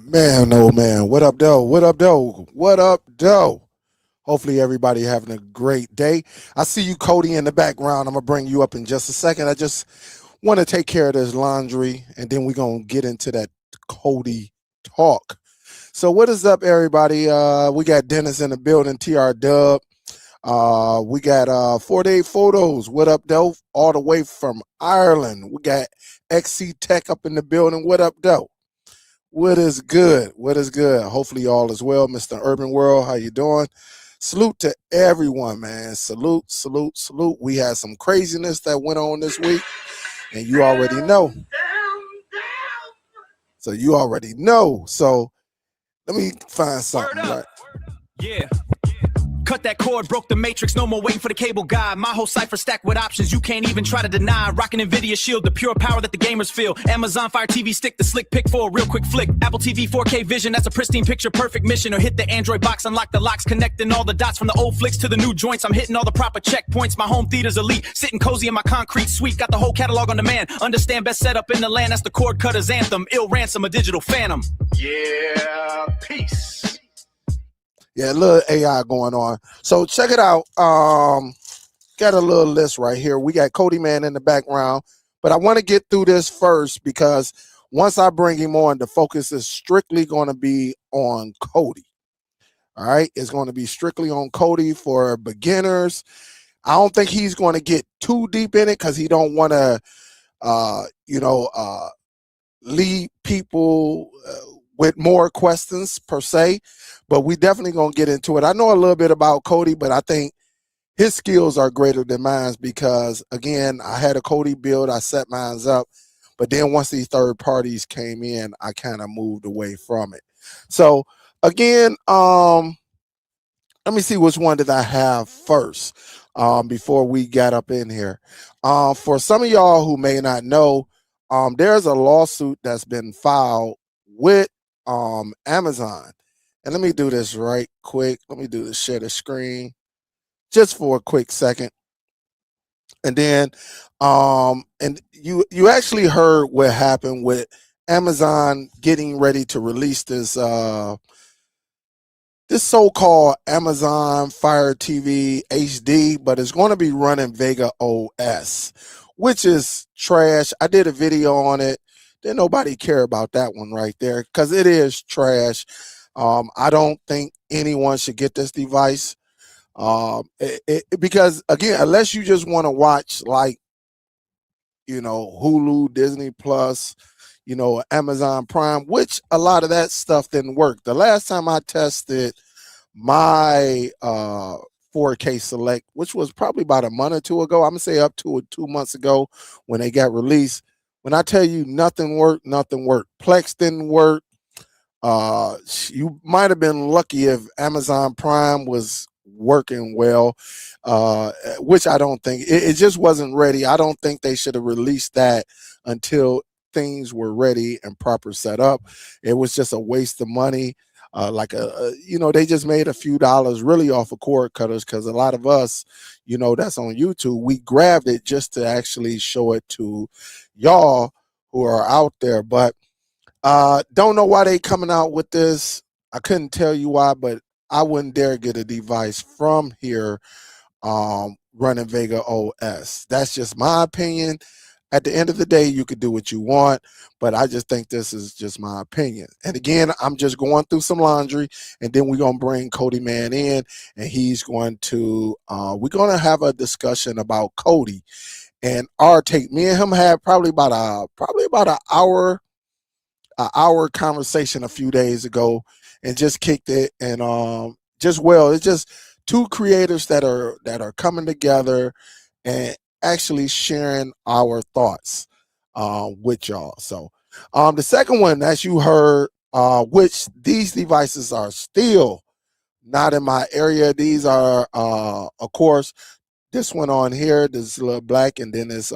Man, oh man, what up, though? What up, though? What up, though? Hopefully, everybody having a great day. I see you, Cody, in the background. I'm gonna bring you up in just a second. I just want to take care of this laundry, and then we're gonna get into that Cody talk. So, what is up, everybody? We got Dennis in the building, TR Dub. We got 4-day photos. What up, though? All the way from Ireland. We got XC Tech up in the building. What up, though? What is good? What is good? Hopefully all is well, Mr. Urban World. How you doing? Salute to everyone, man. Salute, salute, salute. We had some craziness that went on this week, and you already know. So you already know. So let me find something, right? Yeah. Cut that cord, broke the matrix, no more waiting for the cable guy. My whole cipher stacked with options you can't even try to deny. Rockin' NVIDIA Shield, the pure power that the gamers feel. Amazon Fire TV Stick, the slick pick for a real quick flick. Apple TV 4K Vision, that's a pristine picture, perfect mission. Or hit the Android box, unlock the locks, connecting all the dots from the old flicks to the new joints. I'm hitting all the proper checkpoints, my home theater's elite. Sitting cozy in my concrete suite, got the whole catalog on demand. Understand best setup in the land, that's the cord cutter's anthem. Ill ransom, a digital phantom. Yeah, peace. Yeah, a little AI going on. So check it out. Got a little list right here. We got Kodi Man in the background, but I want to get through this first because once I bring him on, the focus is strictly going to be on Kodi. All right, it's going to be strictly on Kodi for beginners. I don't think he's going to get too deep in it because he don't want to, lead people with more questions per se. But we definitely gonna get into it. I know a little bit about Kodi, but I think his skills are greater than mine because again, I had a Kodi build, I set mine up, but then once these third parties came in, I kind of moved away from it. So again, let me see which one did I have first before we got up in here. For some of y'all who may not know, there's a lawsuit that's been filed with Amazon. And let me do this right quick. Let me do the share the screen just for a quick second. And then and you actually heard what happened with Amazon getting ready to release this this so-called Amazon Fire TV HD, but it's going to be running Vega OS, which is trash. I did a video on it. Didn't nobody care about that one right there because it is trash. I don't think anyone should get this device because, again, unless you just want to watch like, Hulu, Disney Plus, Amazon Prime, which a lot of that stuff didn't work. The last time I tested my 4K Select, which was probably about a month or two ago, I'm going to say up to 2 months ago when they got released. When I tell you nothing worked, nothing worked. Plex didn't work. You might have been lucky if Amazon Prime was working well, which I don't think. It just wasn't ready. I don't think they should have released that until things were ready and proper set up. It was just a waste of money. They just made a few dollars really off of cord cutters because a lot of us, that's on YouTube, we grabbed it just to actually show it to y'all who are out there. But don't know why they coming out with this. I couldn't tell you why, but I wouldn't dare get a device from here running Vega OS. That's just my opinion. At the end of the day, you could do what you want, but I just think this is just my opinion. And again, I'm just going through some laundry, and then we're going to bring Kodi Man in, and he's going to, we're going to have a discussion about Kodi and our take. Me and him had probably about an hour conversation a few days ago and just kicked it. And it's just two creators that are coming together and actually sharing our thoughts with y'all. So the second one, as you heard, which these devices are still not in my area. These are of course this one on here, this little black, and then this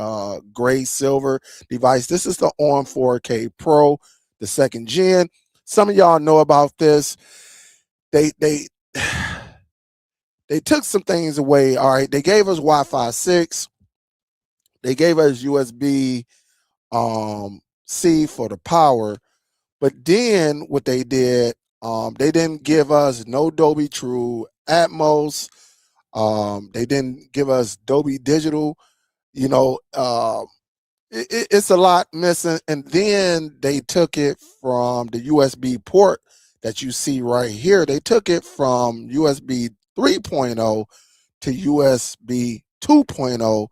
gray silver device. This is the ON 4K Pro, the second gen. Some of y'all know about this. They took some things away. All right, they gave us Wi-Fi 6. They gave us USB C for the power, But then what they didn't give us no Dolby True Atmos. They didn't give us Dolby Digital. You know, it's a lot missing. And then they took it from the USB port that you see right here. They took it from USB 3.0 to USB 2.0,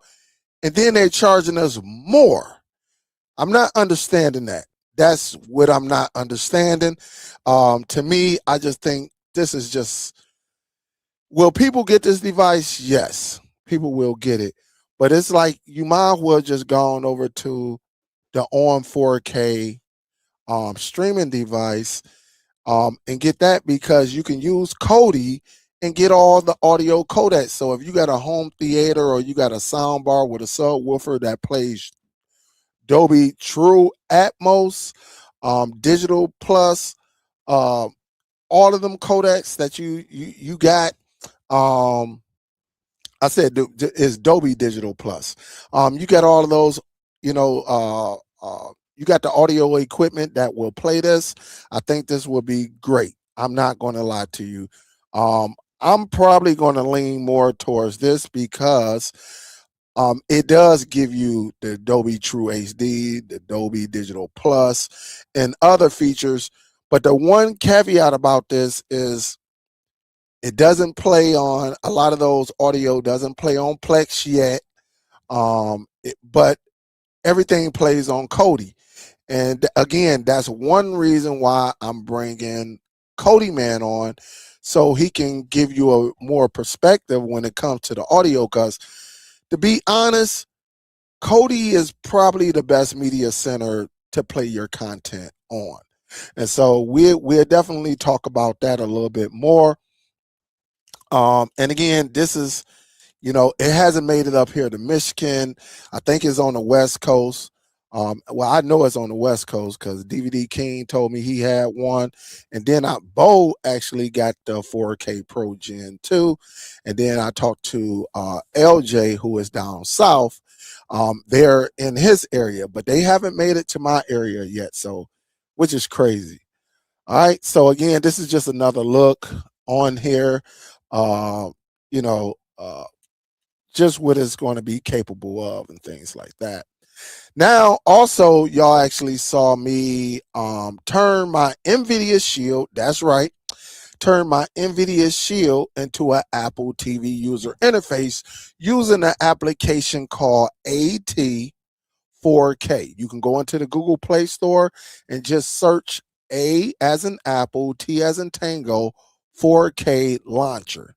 and then they're charging us more. I'm not understanding that. That's what I'm not understanding. To me, I just think this is just, will people get this device? Yes, people will get it. But it's like you might as well just gone over to the on 4K streaming device and get that, because you can use Kodi and get all the audio codecs. So if you got a home theater or you got a sound bar with a subwoofer that plays Dolby True Atmos, Digital Plus, uh, all of them codecs that you got. Um, I said is Dolby Digital Plus. You got all of those. You know, you got the audio equipment that will play this. I think this will be great. I'm not going to lie to you. I'm probably going to lean more towards this because it does give you the Dolby True HD, the Dolby Digital Plus, and other features. But the one caveat about this is it doesn't play on, a lot of those audio doesn't play on Plex yet. But everything plays on Kodi. And again, that's one reason why I'm bringing Kodi Man on, so he can give you a more perspective when it comes to the audio. Because to be honest, Kodi is probably the best media center to play your content on. And so we'll definitely talk about that a little bit more. And again, this is, it hasn't made it up here to Michigan. I think it's on the West Coast. Well, I know it's on the West Coast because DVD King told me he had one. And then Bo actually got the 4K Pro Gen 2. And then I talked to LJ, who is down south. They're in his area, but they haven't made it to my area yet. So, which is crazy. All right. So again, this is just another look on here. Uh, you know, uh, just what it's going to be capable of and things like that. Now, also, y'all actually saw me turn my NVIDIA Shield. That's right. Turn my NVIDIA Shield into an Apple TV user interface using an application called AT4K. You can go into the Google Play Store and just search A as in Apple, T as in Tango, 4K launcher.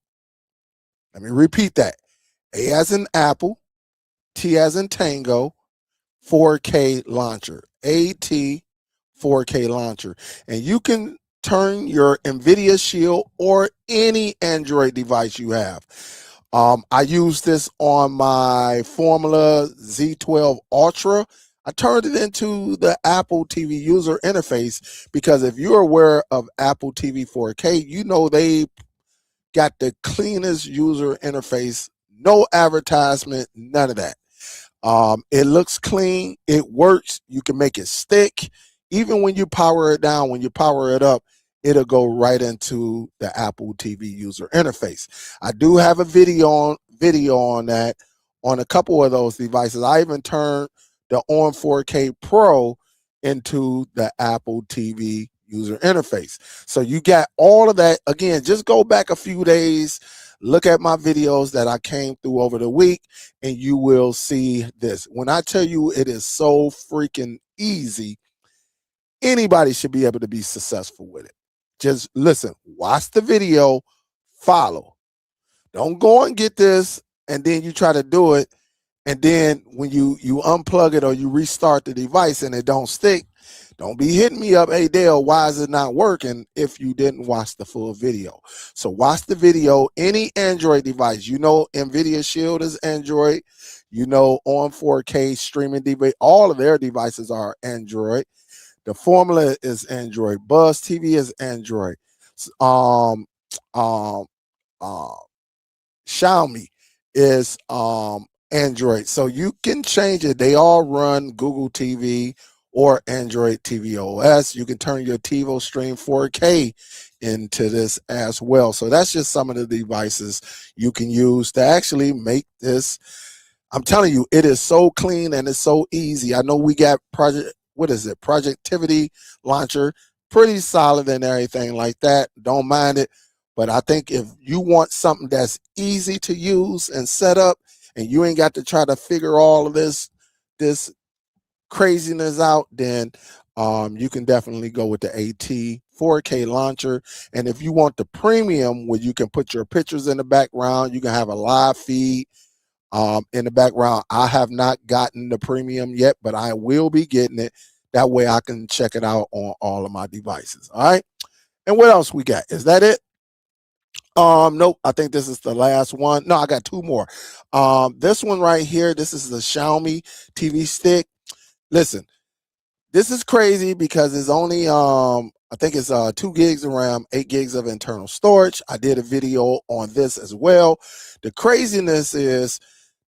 Let me repeat that. A as in Apple, T as in Tango, 4K launcher. AT 4K launcher. And you can turn your NVIDIA Shield or any Android device you have. I use this on my Formula Z12 Ultra. I turned it into the Apple TV user interface because if you're aware of Apple TV 4K, you know they got the cleanest user interface, no advertisement, none of that. It looks clean. It works. You can make it stick. Even when you power it down, when you power it up, it'll go right into the Apple TV user interface. I do have a video on that on a couple of those devices. I even turned the on 4K Pro into the Apple TV user interface. So you got all of that. Again, just go back a few days, look at my videos that I came through over the week, and you will see this. When I tell you it is so freaking easy, anybody should be able to be successful with it. Just listen, watch the video, follow. Don't go and get this and then you try to do it, and then when you unplug it or you restart the device and it don't stick, don't be hitting me up, hey Dale, why is it not working, if you didn't watch the full video. So watch the video. Any Android device, NVIDIA Shield is Android, on 4K streaming device, all of their devices are Android. The Formula is Android. Buzz TV is Android. Um, um, uh, Xiaomi is Android. So you can change it. They all run Google TV or Android TV OS. You can turn your TiVo Stream 4K into this as well. So that's just some of the devices you can use to actually make this. I'm telling you, it is so clean and it's so easy. I know we got Projectivity Launcher, pretty solid and everything like that. Don't mind it. But I think if you want something that's easy to use and set up, and you ain't got to try to figure all of this craziness out, then you can definitely go with the AT 4K launcher. And if you want the premium, where you can put your pictures in the background, you can have a live feed in the background. I have not gotten the premium yet, but I will be getting it. That way I can check it out on all of my devices. All right. And what else we got? Is that it? Nope. I think this is the last one. No, I got two more. This one right here, this is the Xiaomi TV stick. Listen, this is crazy because it's only I think it's 2 gigs of RAM, 8 gigs of internal storage. I did a video on this as well. The craziness is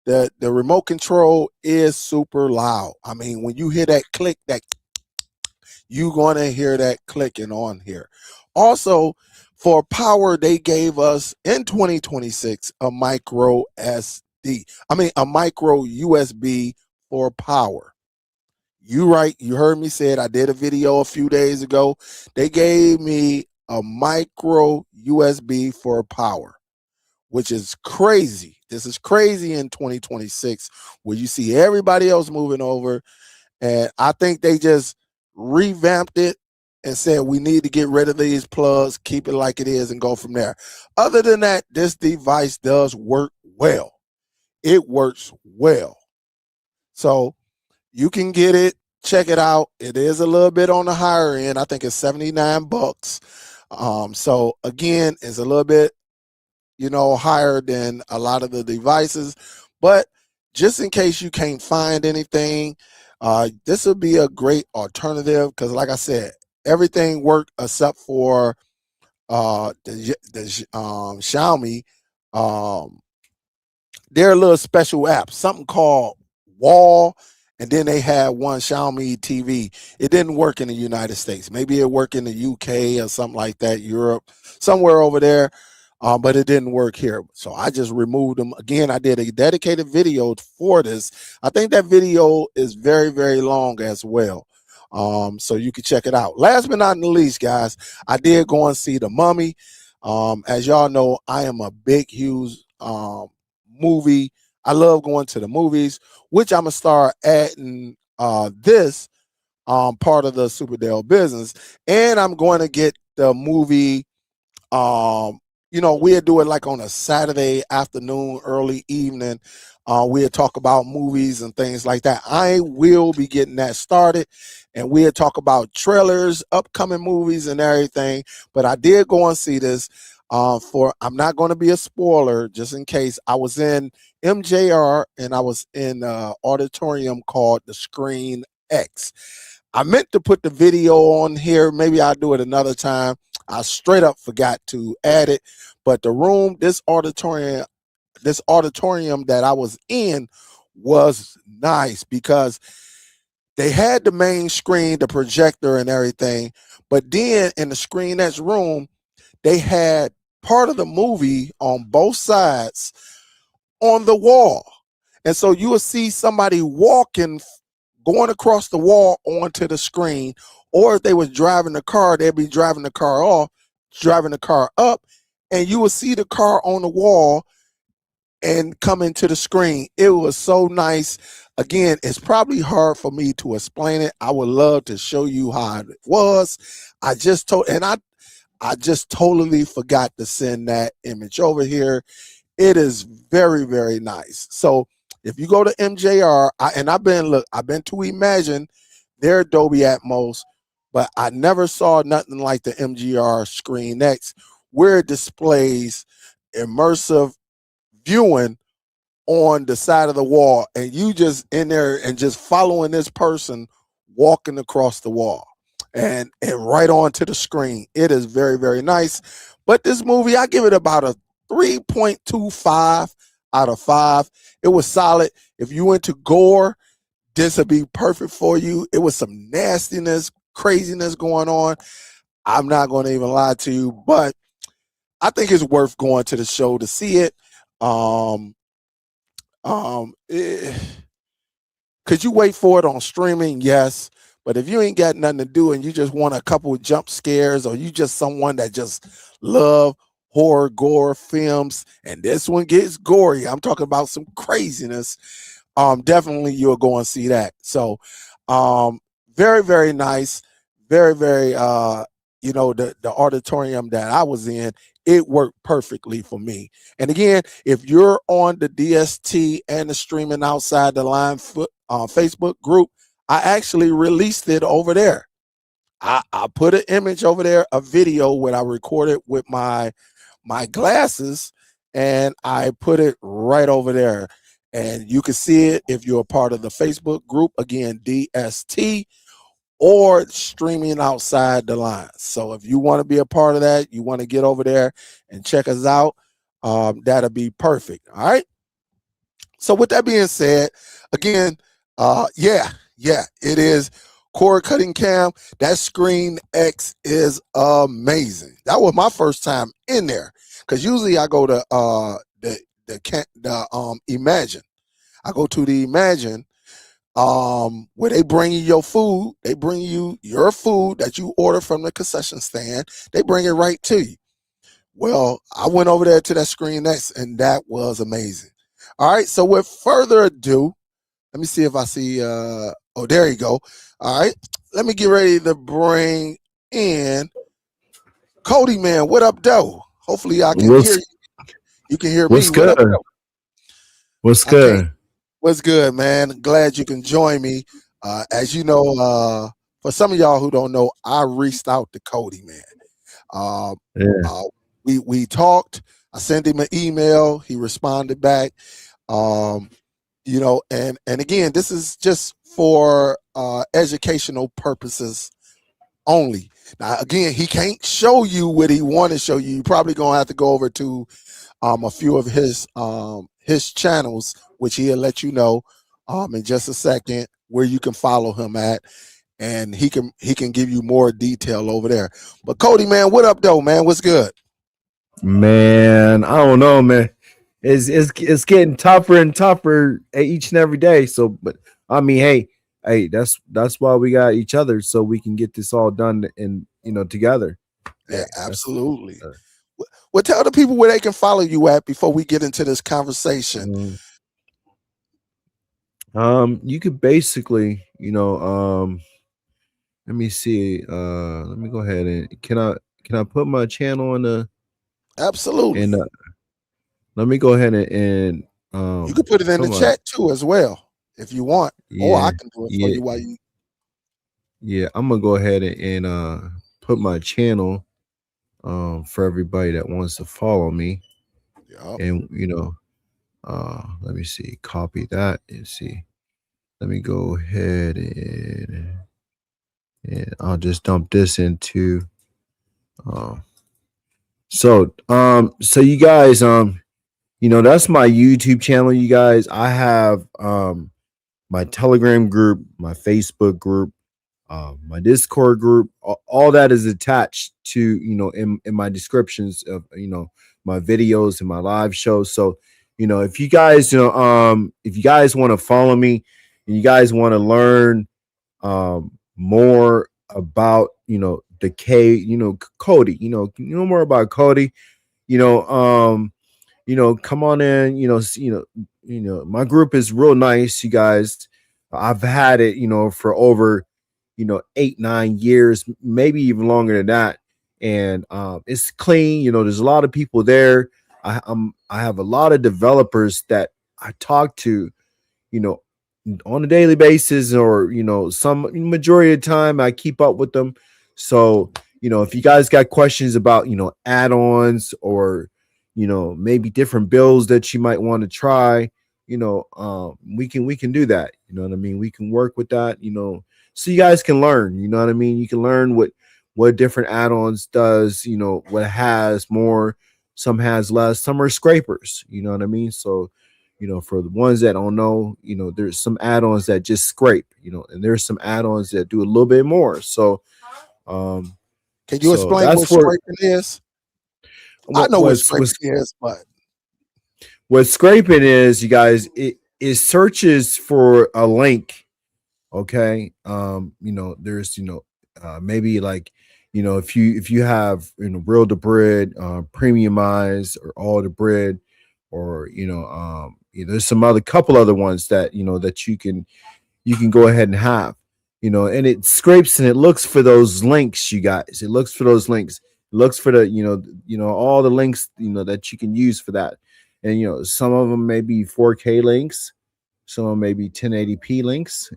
that the remote control is super loud. I mean, when you hear that click, you're going to hear that clicking on here. Also, for power, they gave us in 2026 a micro USB for power. You right, you heard me say it. I did a video a few days ago. They gave me a micro USB for power, which is crazy. This is crazy in 2026, where you see everybody else moving over. And I think they just revamped it and said we need to get rid of these plugs, keep it like it is, and go from there. Other than that, this device does work well. It works well. So you can get it, check it out. It is a little bit on the higher end. I think it's 79 bucks. So again, it's a little bit, higher than a lot of the devices. But just in case you can't find anything, this would be a great alternative because, like I said, everything worked except for the Xiaomi. Their little special app, something called Wall, and then they had one Xiaomi TV. It didn't work in the United States. Maybe it worked in the UK or something like that, Europe, somewhere over there. But it didn't work here. So I just removed them. Again, I did a dedicated video for this. I think that video is very, very long as well. So you can check it out. Last but not least, guys, I did go and see The Mummy. As y'all know, I am a big, huge movie. I love going to the movies, which I'm going to start adding this part of the Superdell business. And I'm going to get the movie we'll do it like on a Saturday afternoon, early evening. We'll talk about movies and things like that. I will be getting that started, and we'll talk about trailers, upcoming movies, and everything. But I did go and see this. I'm not going to be a spoiler, just in case. I was in MJR, and I was in an auditorium called the Screen X. I meant to put the video on here. Maybe I'll do it another time. I straight up forgot to add it, but this auditorium that I was in was nice because they had the main screen, the projector and everything, but then in the Screen X room, they had part of the movie on both sides on the wall. And so you will see somebody walking, going across the wall onto the screen, or if they was driving the car, they'd be driving the car up, and you would see the car on the wall and come into the screen. It was so nice. Again, it's probably hard for me to explain it. I would love to show you how it was. I just totally forgot to send that image over here. It is very, very nice. So if you go to MJR, I've been to Imagine, their Dolby Atmos, but I never saw nothing like the MJR Screen X, where it displays immersive viewing on the side of the wall, and you just in there and just following this person walking across the wall and right onto the screen. It is very, very nice. But this movie, I give it about a 3.25 out of 5. It was solid. If you into gore, this would be perfect for you. It was some nastiness, craziness going on. I'm not going to even lie to you, but I think it's worth going to the show to see it. Um, could you wait for it on streaming? Yes. But if you ain't got nothing to do and you just want a couple of jump scares, or you just someone that just love horror gore films, and this one gets gory, I'm talking about some craziness, definitely you'll go and see that. So very, very nice. Very, very the auditorium that I was in, it worked perfectly for me. And again, if you're on the DST and the Streaming Outside the Line Facebook group, I actually released it over there. I put an image over there, a video what I recorded with my glasses, and I put it right over there. And you can see it if you're a part of the Facebook group, again, DST, or Streaming Outside the Line. So if you want to be a part of that, you want to get over there and check us out, that'll be perfect. All right. So with that being said, again, it is cord cutting cam. That Screen X is amazing. That was my first time in there, because usually I go to Imagine. I go to the Imagine, where they bring you your food. They bring you your food that you order from the concession stand. They bring it right to you. Well, I went over there to that Screen X, and that was amazing. All right, so with further ado, let me see if I see. There you go. All right, let me get ready to bring in Kodi Man. What up, though? Hopefully, I can hear you. You can hear me. What's What good? up, though? What's I can't. good? What's good, man? Glad you can join me. As you know, for some of y'all who don't know, I reached out to Kodi Man. Uh, Yeah. uh, we talked. I sent him an email. He responded back. Um, and again, this is just for educational purposes only. Now, again, he can't show you what he want to show you. You're probably gonna have to go over to a few of his channels, which he'll let you know in just a second where you can follow him at, and he can give you more detail over there. But Kodi, man, what up, though, man? What's good? Man, I don't know, man. It's getting tougher and tougher each and every day. So, but I mean, hey, that's why we got each other, so we can get this all done and together. Yeah, Hey, that's absolutely. Well, tell the people where they can follow you at before we get into this conversation. You could basically, let me see. Let me go ahead and can I put my channel on the Absolutely. and let me go ahead and You can put it in put the my chat too as well if you want, or I can do it for yeah you while you. yeah. I'm gonna go ahead and put my channel for everybody that wants to follow me, Yep. and let me see, copy that and see. Let me go ahead and I'll just dump this into so you guys that's my YouTube channel. You guys, I have my Telegram group, my Facebook group, my Discord group. All that is attached to in my descriptions of my videos and my live shows. So if you guys if you guys want to follow me and you guys want to learn more about the Kodi, more about Kodi, you know um come on in, my group is real nice, you guys. I've had it, for over, 8-9 years, maybe even longer than that. And it's clean, there's a lot of people there. I have a lot of developers that I talk to, you know, on a daily basis, or some majority of the time I keep up with them. So if you guys got questions about add-ons, or maybe different builds that you might want to try, we can do that. You know what I mean? We can work with that, so you guys can learn. You know what I mean? You can learn what different add-ons does, what has more, some has less, some are scrapers. You know what I mean? So for the ones that don't know, there's some add-ons that just scrape, and there's some add-ons that do a little bit more. So, Can you explain what that's where scraping is? I what know what what's scraping what's is, but what scraping is, you guys. It searches for a link. Okay, there's maybe like if you have Real-Debrid, Premiumize, or All-Debrid, or there's some other couple other ones that that you can go ahead and have, and it scrapes and it looks for those links, you guys. It looks for those links. It looks for the all the links that you can use for that, and some of them may be 4K links, some of them may be 1080p links,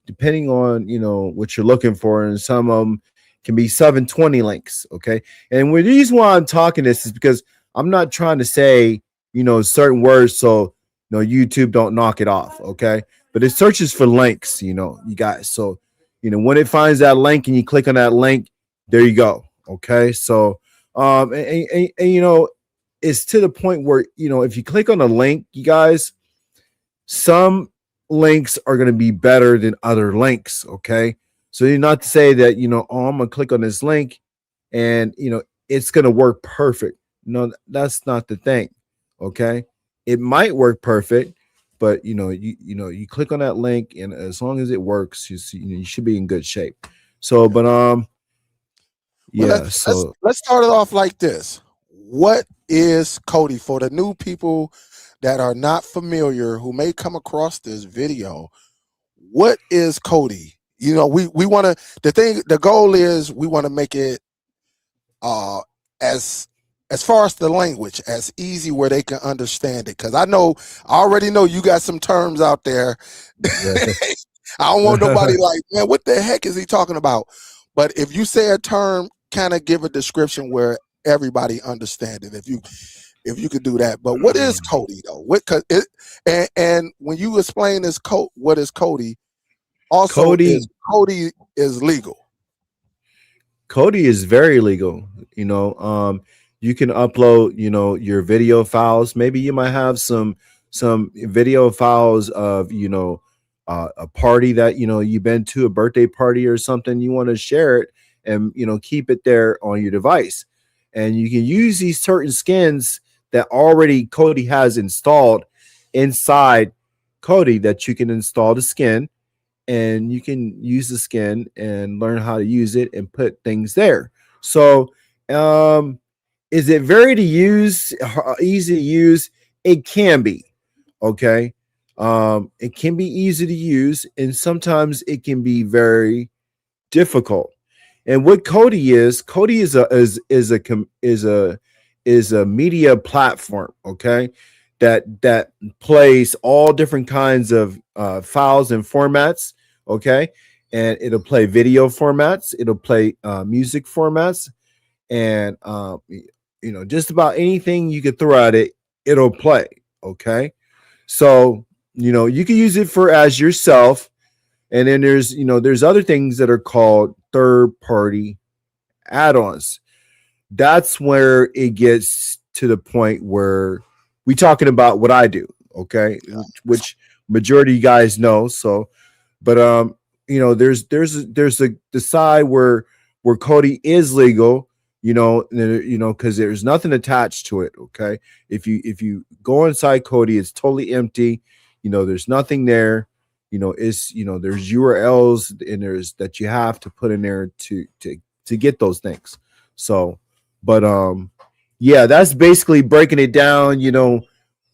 depending on what you're looking for, and some of them can be 720 links. Okay, and the reason why I'm talking this is because I'm not trying to say certain words so YouTube don't knock it off. Okay, but it searches for links, you guys. So when it finds that link and you click on that link, there you go. Okay, so and it's to the point where if you click on a link, you guys, some links are going to be better than other links. Okay, so you're not to say that I'm gonna click on this link and it's going to work perfect. No, that's not the thing. Okay, it might work perfect, but you click on that link, and as long as it works, you should be in good shape. So, but well, yeah, let's so let's start it off like this. What is Kodi for the new people that are not familiar who may come across this video? What is Kodi? We want to the goal is we want to make it uh as far as the language as easy where they can understand it, because I already know you got some terms out there. I don't want nobody like, man, what the heck is he talking about? But if you say a term, kind of give a description where everybody understand it. If you could do that. But what is Kodi though? And when you explain this what is Kodi, also Kodi Kodi is legal. Kodi is very legal. You can upload your video files. Maybe you might have some video files of a party that you've been to, a birthday party or something. You want to share it and keep it there on your device, and you can use these certain skins that already Kodi has installed inside Kodi, that you can install the skin, and you can use the skin and learn how to use it and put things there. So is it very to use, easy to use? It can be. Okay, it can be easy to use, and sometimes it can be very difficult. And what Kodi is a media platform. Okay, that plays all different kinds of files and formats. Okay, and it'll play video formats, it'll play music formats, and just about anything you could throw at it, it'll play. Okay, so you can use it for as yourself, and then there's other things that are called third party add-ons. That's where it gets to the point where we talking about what I do. Okay, which majority of you guys know. So, but there's the side where Kodi is legal, because there's nothing attached to it. Okay, if you go inside Kodi, it's totally empty. There's nothing there. There's URLs and there's that you have to put in there to get those things. So, but yeah, that's basically breaking it down.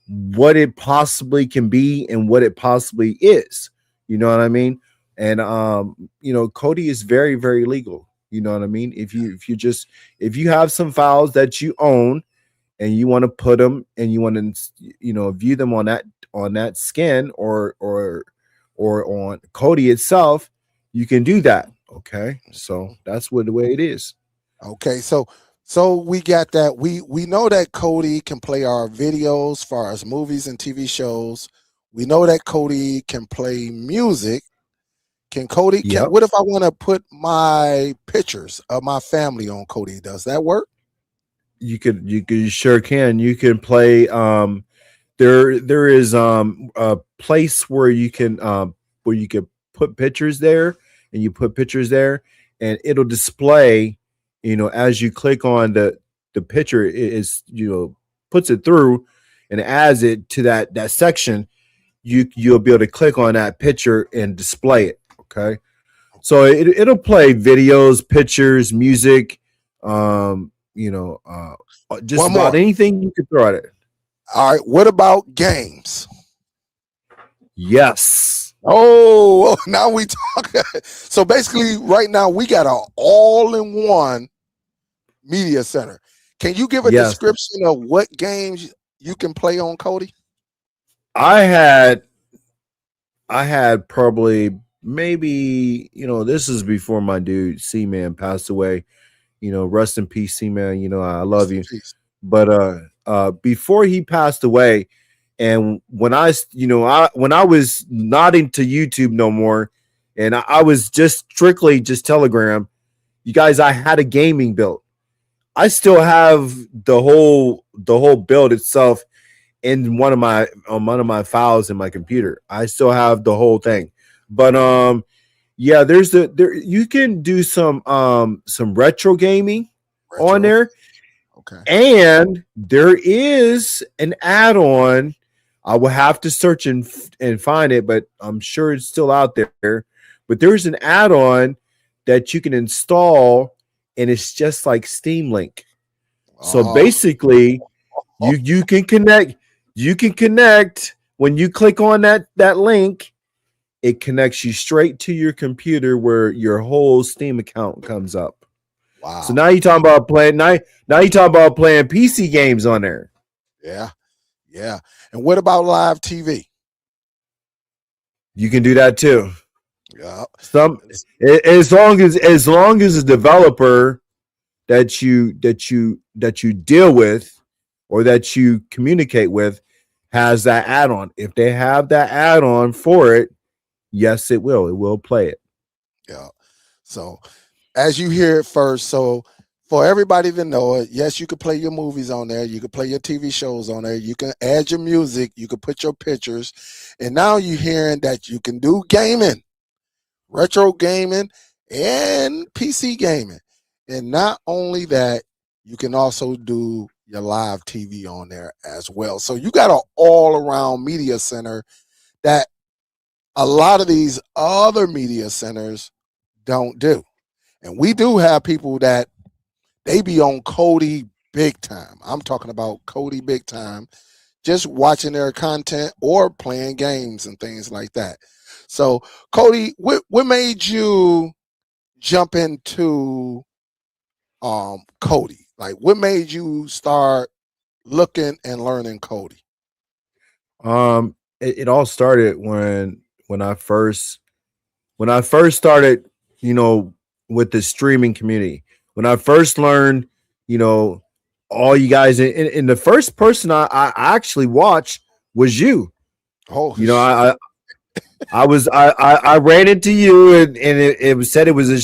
What it possibly can be and what it possibly is. You know what I mean? And Kodi is very, very legal. You know what I mean? If you have some files that you own and you want to put them and you want to view them on that skin or on Kodi itself, you can do that. Okay, so that's the way it is. Okay, so we got that. We know that Kodi can play our videos as far as movies and TV shows. We know that Kodi can play music. Yep. What if I want to put my pictures of my family on Kodi? Does that work? You sure can. You can play there is a place where you can put pictures there, and you put pictures there, and it'll display, as you click on the picture, it is, puts it through and adds it to that section. You'll be able to click on that picture and display it. Okay. So it'll play videos, pictures, music, just One about more. anything you could throw at it. All right. What about games? Yes. Oh, now we talk. So basically, right now we got an all-in-one media center. Can you give a Yes. description of what games you can play on Kodi? I had probably maybe, this is before my dude C Man passed away. Rest in peace, C Man. I love you. But before he passed away, and when I was not into YouTube no more, and I was just strictly just Telegram, you guys, I had a gaming build. I still have the whole build itself in one of my files in my computer. I still have the whole thing. But yeah, there you can do some retro gaming on there. Okay. And there is an add-on. I will have to search and find it, but I'm sure it's still out there. But there's an add-on that you can install, and it's just like Steam Link. So basically, you can connect. You can connect when you click on that link. It connects you straight to your computer where your whole Steam account comes up. Wow. So now you're talking about playing. Now you're talking about playing PC games on there. Yeah. Yeah. And what about live TV? You can do that too. Yeah. As long as a developer that you deal with or that you communicate with has that add-on. If they have that add-on for it, yes, it will play it. Yeah. So as you hear it first, so for everybody to know it, yes, you can play your movies on there. You can play your TV shows on there. You can add your music. You can put your pictures. And now you're hearing that you can do gaming, retro gaming, and PC gaming. And not only that, you can also do your live TV on there as well. So you got an all-around media center that a lot of these other media centers don't do. And we do have people that they be on Kodi big time. I'm talking about Kodi big time, just watching their content or playing games and things like that. So Kodi, what made you jump into Kodi? Like, what made you start looking and learning Kodi? It all started when I first started, with the streaming community. When I first learned, all you guys, and the first person I actually watched was you. Oh, I ran into you, and it was said it was a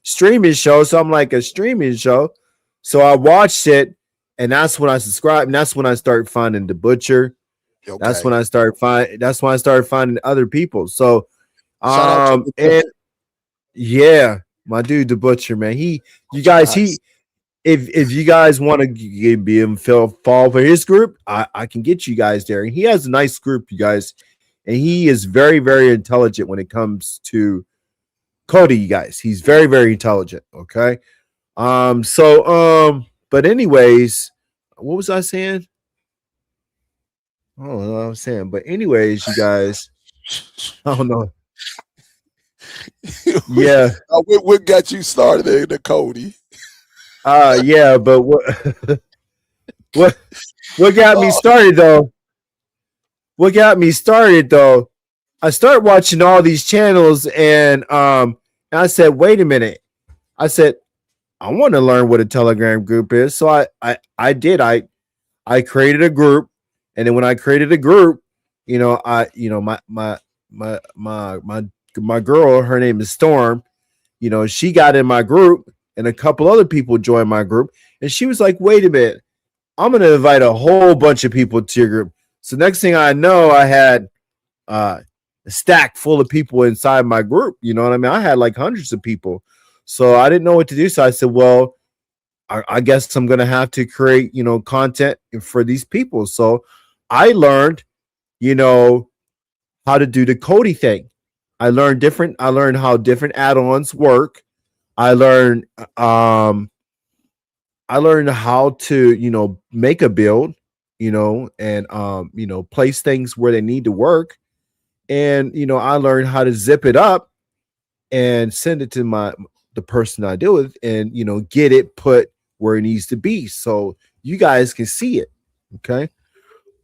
streaming show. So I'm like, a streaming show. So I watched it, and that's when I subscribed, and that's when I started finding the Butcher. okay. That's when I started finding other people. So Shout out to and yeah, my dude, the Butcher, man. If you guys want to be him fall for his group, I can get you guys there. And he has a nice group, you guys, and he is very, very intelligent when it comes to Kodi, you guys. He's very, very intelligent. Okay. But anyways, what was I saying? I don't know what I was saying. But anyways, you guys, I don't know. Yeah. What got you started in the Kodi? Yeah, but what got me started though? What got me started though? I started watching all these channels, and I said, wait a minute. I said, I want to learn what a Telegram group is. So I did. I created a group, and then when I created a group, my girl, her name is Storm. She got in my group, and a couple other people joined my group, and she was like, wait a minute, I'm going to invite a whole bunch of people to your group. So next thing I know, I had a stack full of people inside my group. You know what I mean? I had like hundreds of people. So I didn't know what to do. So I said, well, I guess I'm gonna have to create, content for these people. So I learned, you know, how to do the Kodi thing. I learned how different add-ons work. I learned I learned how to, make a build, and place things where they need to work. And I learned how to zip it up and send it to the person I deal with, and get it put where it needs to be so you guys can see it. Okay.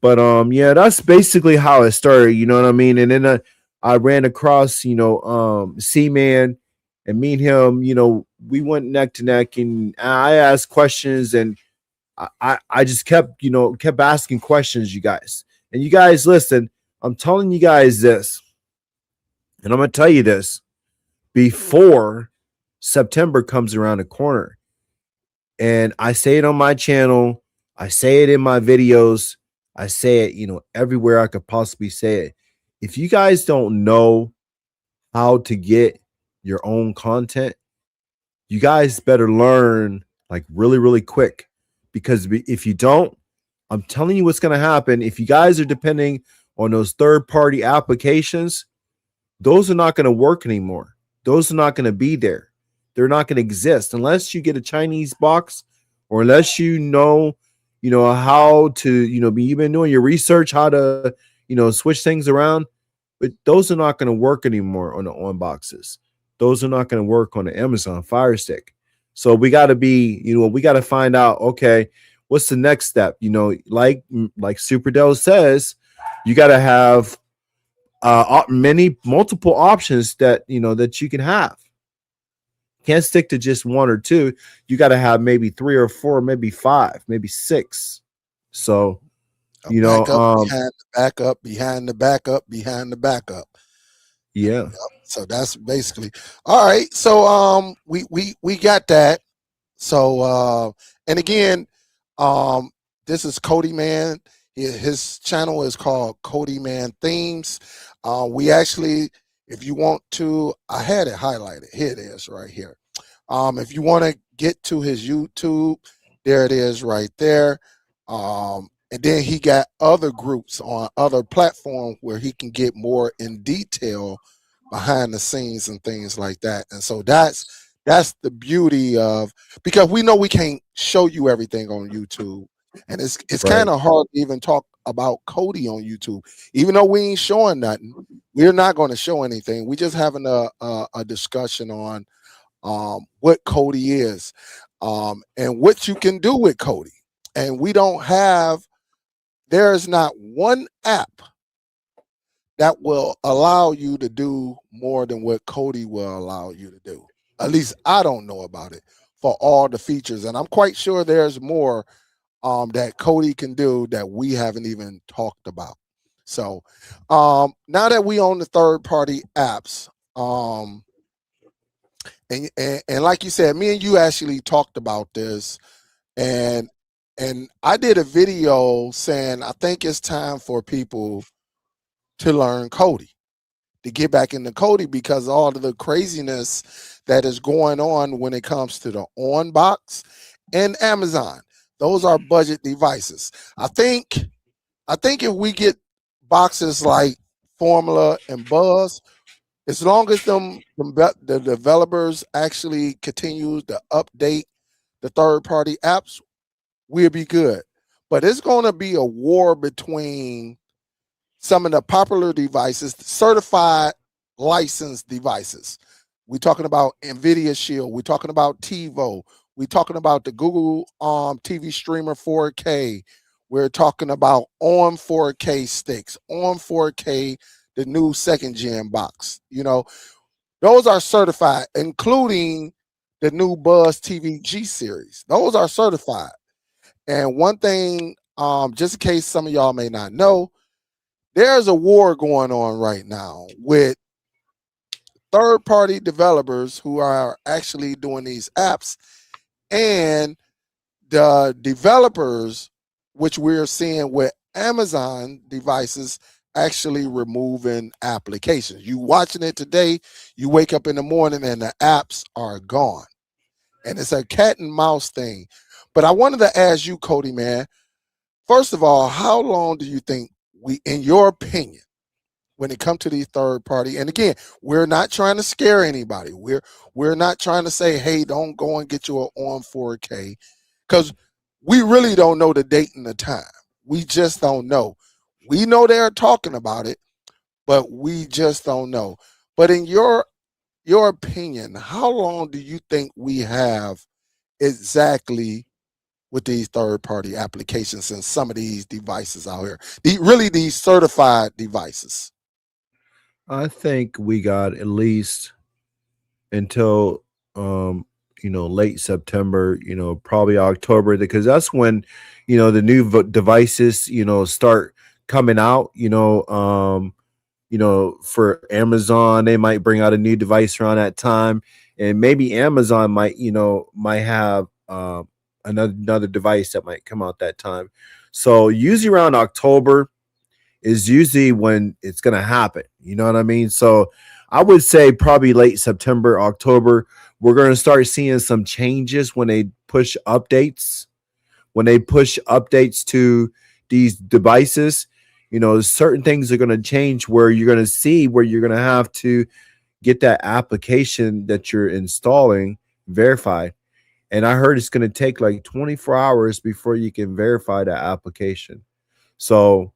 But yeah, that's basically how it started, you know what I mean? And then I ran across, C-Man, and me and him, we went neck to neck, and I asked questions, and I just kept asking questions, you guys. And you guys listen, I'm telling you guys this, and I'm gonna tell you this before September comes around the corner. And I say it on my channel, I say it in my videos, I say it, everywhere I could possibly say it. If you guys don't know how to get your own content, you guys better learn like really, really quick. Because if you don't, I'm telling you what's going to happen. If you guys are depending on those third-party applications, those are not going to work anymore. Those are not going to be there. They're not going to exist unless you get a Chinese box, or unless how to, you've been doing your research, how to, switch things around. But those are not going to work anymore on the on boxes. Those are not going to work on the Amazon Fire Stick. So we got to we got to find out, okay, what's the next step? Like Superdell says, you got to have multiple options that you can have. Can't stick to just one or two. You got to have maybe 3 or 4, maybe 5, maybe 6. So backup behind the backup, behind the backup, behind the backup. Yeah. Yep. So that's basically all right. So we got that. So and again, this is Kodi Man. His channel is called Kodi Man Themes. We actually, if you want to, I had it highlighted. Here it is right here. If you want to get to his YouTube, there it is right there. And then he got other groups on other platforms where he can get more in detail behind the scenes and things like that. And so that's the beauty of, because we know we can't show you everything on YouTube. And it's Right. kind of hard to even talk about Kodi on YouTube. Even though we ain't showing nothing, we're not going to show anything. We're just having a discussion on what Kodi is, and what you can do with Kodi. And there's not one app that will allow you to do more than what Kodi will allow you to do. At least I don't know about it for all the features. And I'm quite sure there's more that Kodi can do that we haven't even talked about. So now that we own the third-party apps, and like you said, me and you actually talked about this, and I did a video saying I think it's time for people to learn Kodi, to get back into Kodi, because all of the craziness that is going on when it comes to the on box and Amazon. Those are budget devices. I think if we get boxes like Formula and Buzz, as long as the developers actually continue to update the third-party apps, we'll be good. But it's going to be a war between some of the popular devices, certified licensed devices. We're talking about NVIDIA Shield. We're talking about TiVo. We're talking about the Google TV Streamer 4K. We're talking about on 4K sticks, on 4K, the new second gen box. Those are certified, including the new Buzz TV G series. Those are certified. And one thing, just in case some of y'all may not know, there's a war going on right now with third-party developers who are actually doing these apps, and the developers, which we're seeing with Amazon devices actually removing applications. You watching it today, you wake up in the morning and the apps are gone. And it's a cat and mouse thing. But I wanted to ask you, Kodi Man, first of all, how long do you think we, in your opinion, when it comes to these third party, and again, we're not trying to scare anybody. We're not trying to say, hey, don't go and get you an on 4K, because we really don't know the date and the time. We just don't know. We know they're talking about it, but we just don't know. But in your opinion, how long do you think we have exactly with these third party applications and some of these devices out here? Really these certified devices. I think we got at least until late September, probably October, because that's when the new devices start coming out. For Amazon, they might bring out a new device around that time, and maybe Amazon might have another device that might come out that time. So usually around October is usually when it's going to happen. You know what I mean? So I would say probably late September, October, we're going to start seeing some changes when they push updates. When they push updates to these devices, certain things are going to change where you're going to see where you're going to have to get that application that you're installing verified. And I heard it's going to take like 24 hours before you can verify that application. So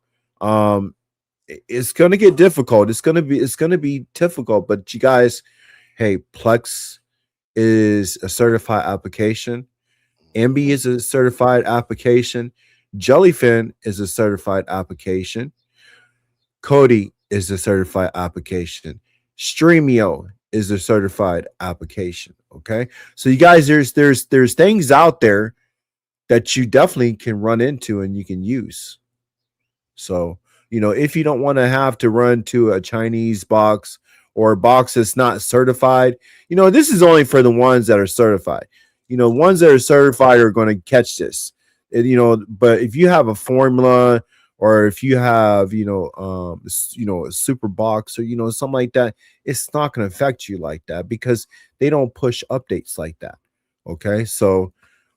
it's going to get difficult. It's going to be difficult, but you guys, hey, Plex is a certified application. MB is a certified application. Jellyfin is a certified application. Kodi is a certified application. Streamio is a certified application. Okay. So you guys, there's things out there that you definitely can run into and you can use. So, if you don't want to have to run to a Chinese box or a box that's not certified, this is only for the ones that are certified. Ones that are certified are going to catch this. But if you have a formula or if you have, a super box or, something like that, it's not going to affect you like that because they don't push updates like that. Okay. So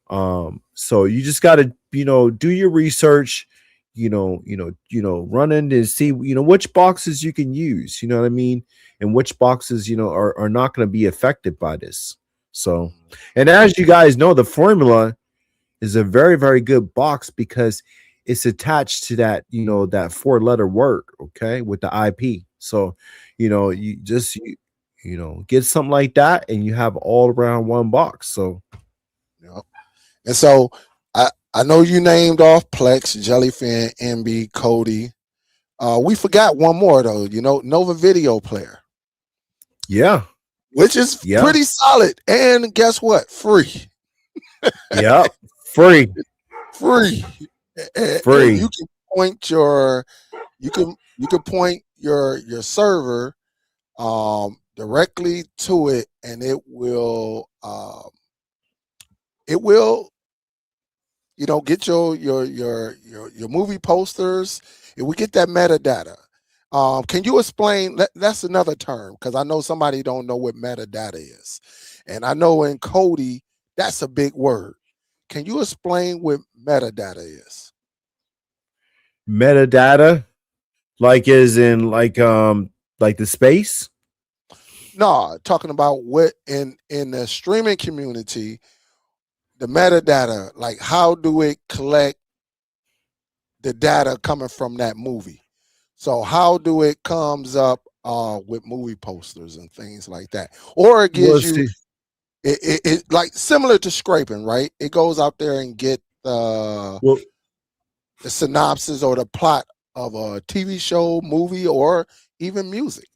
you just got to, do your research, run in and see, which boxes you can use, you know what I mean? And which boxes, are not going to be affected by this. So, and as you guys know, the formula is a very, very good box because it's attached to that, that 4-letter word, okay, with the IP. So, you just, get something like that and you have all around one box. So, and so I know you named off Plex, Jellyfin, MB, Kodi. We forgot one more though, Nova Video Player. Yeah. Which is pretty solid. And guess what? Free. Yeah. Free. Free. And you can point your server directly to it and it will get your movie posters. It will get that metadata. Can you explain? That's another term because I know somebody don't know what metadata is, and I know in Kodi that's a big word. Can you explain what metadata is? Metadata, like is in like the space? No, talking about what in the streaming community, the metadata, like how do it collect the data coming from that movie? So how do it comes up with movie posters and things like that? Or it gives you it like similar to scraping, right? It goes out there and get the synopsis or the plot of a TV show, movie, or even music.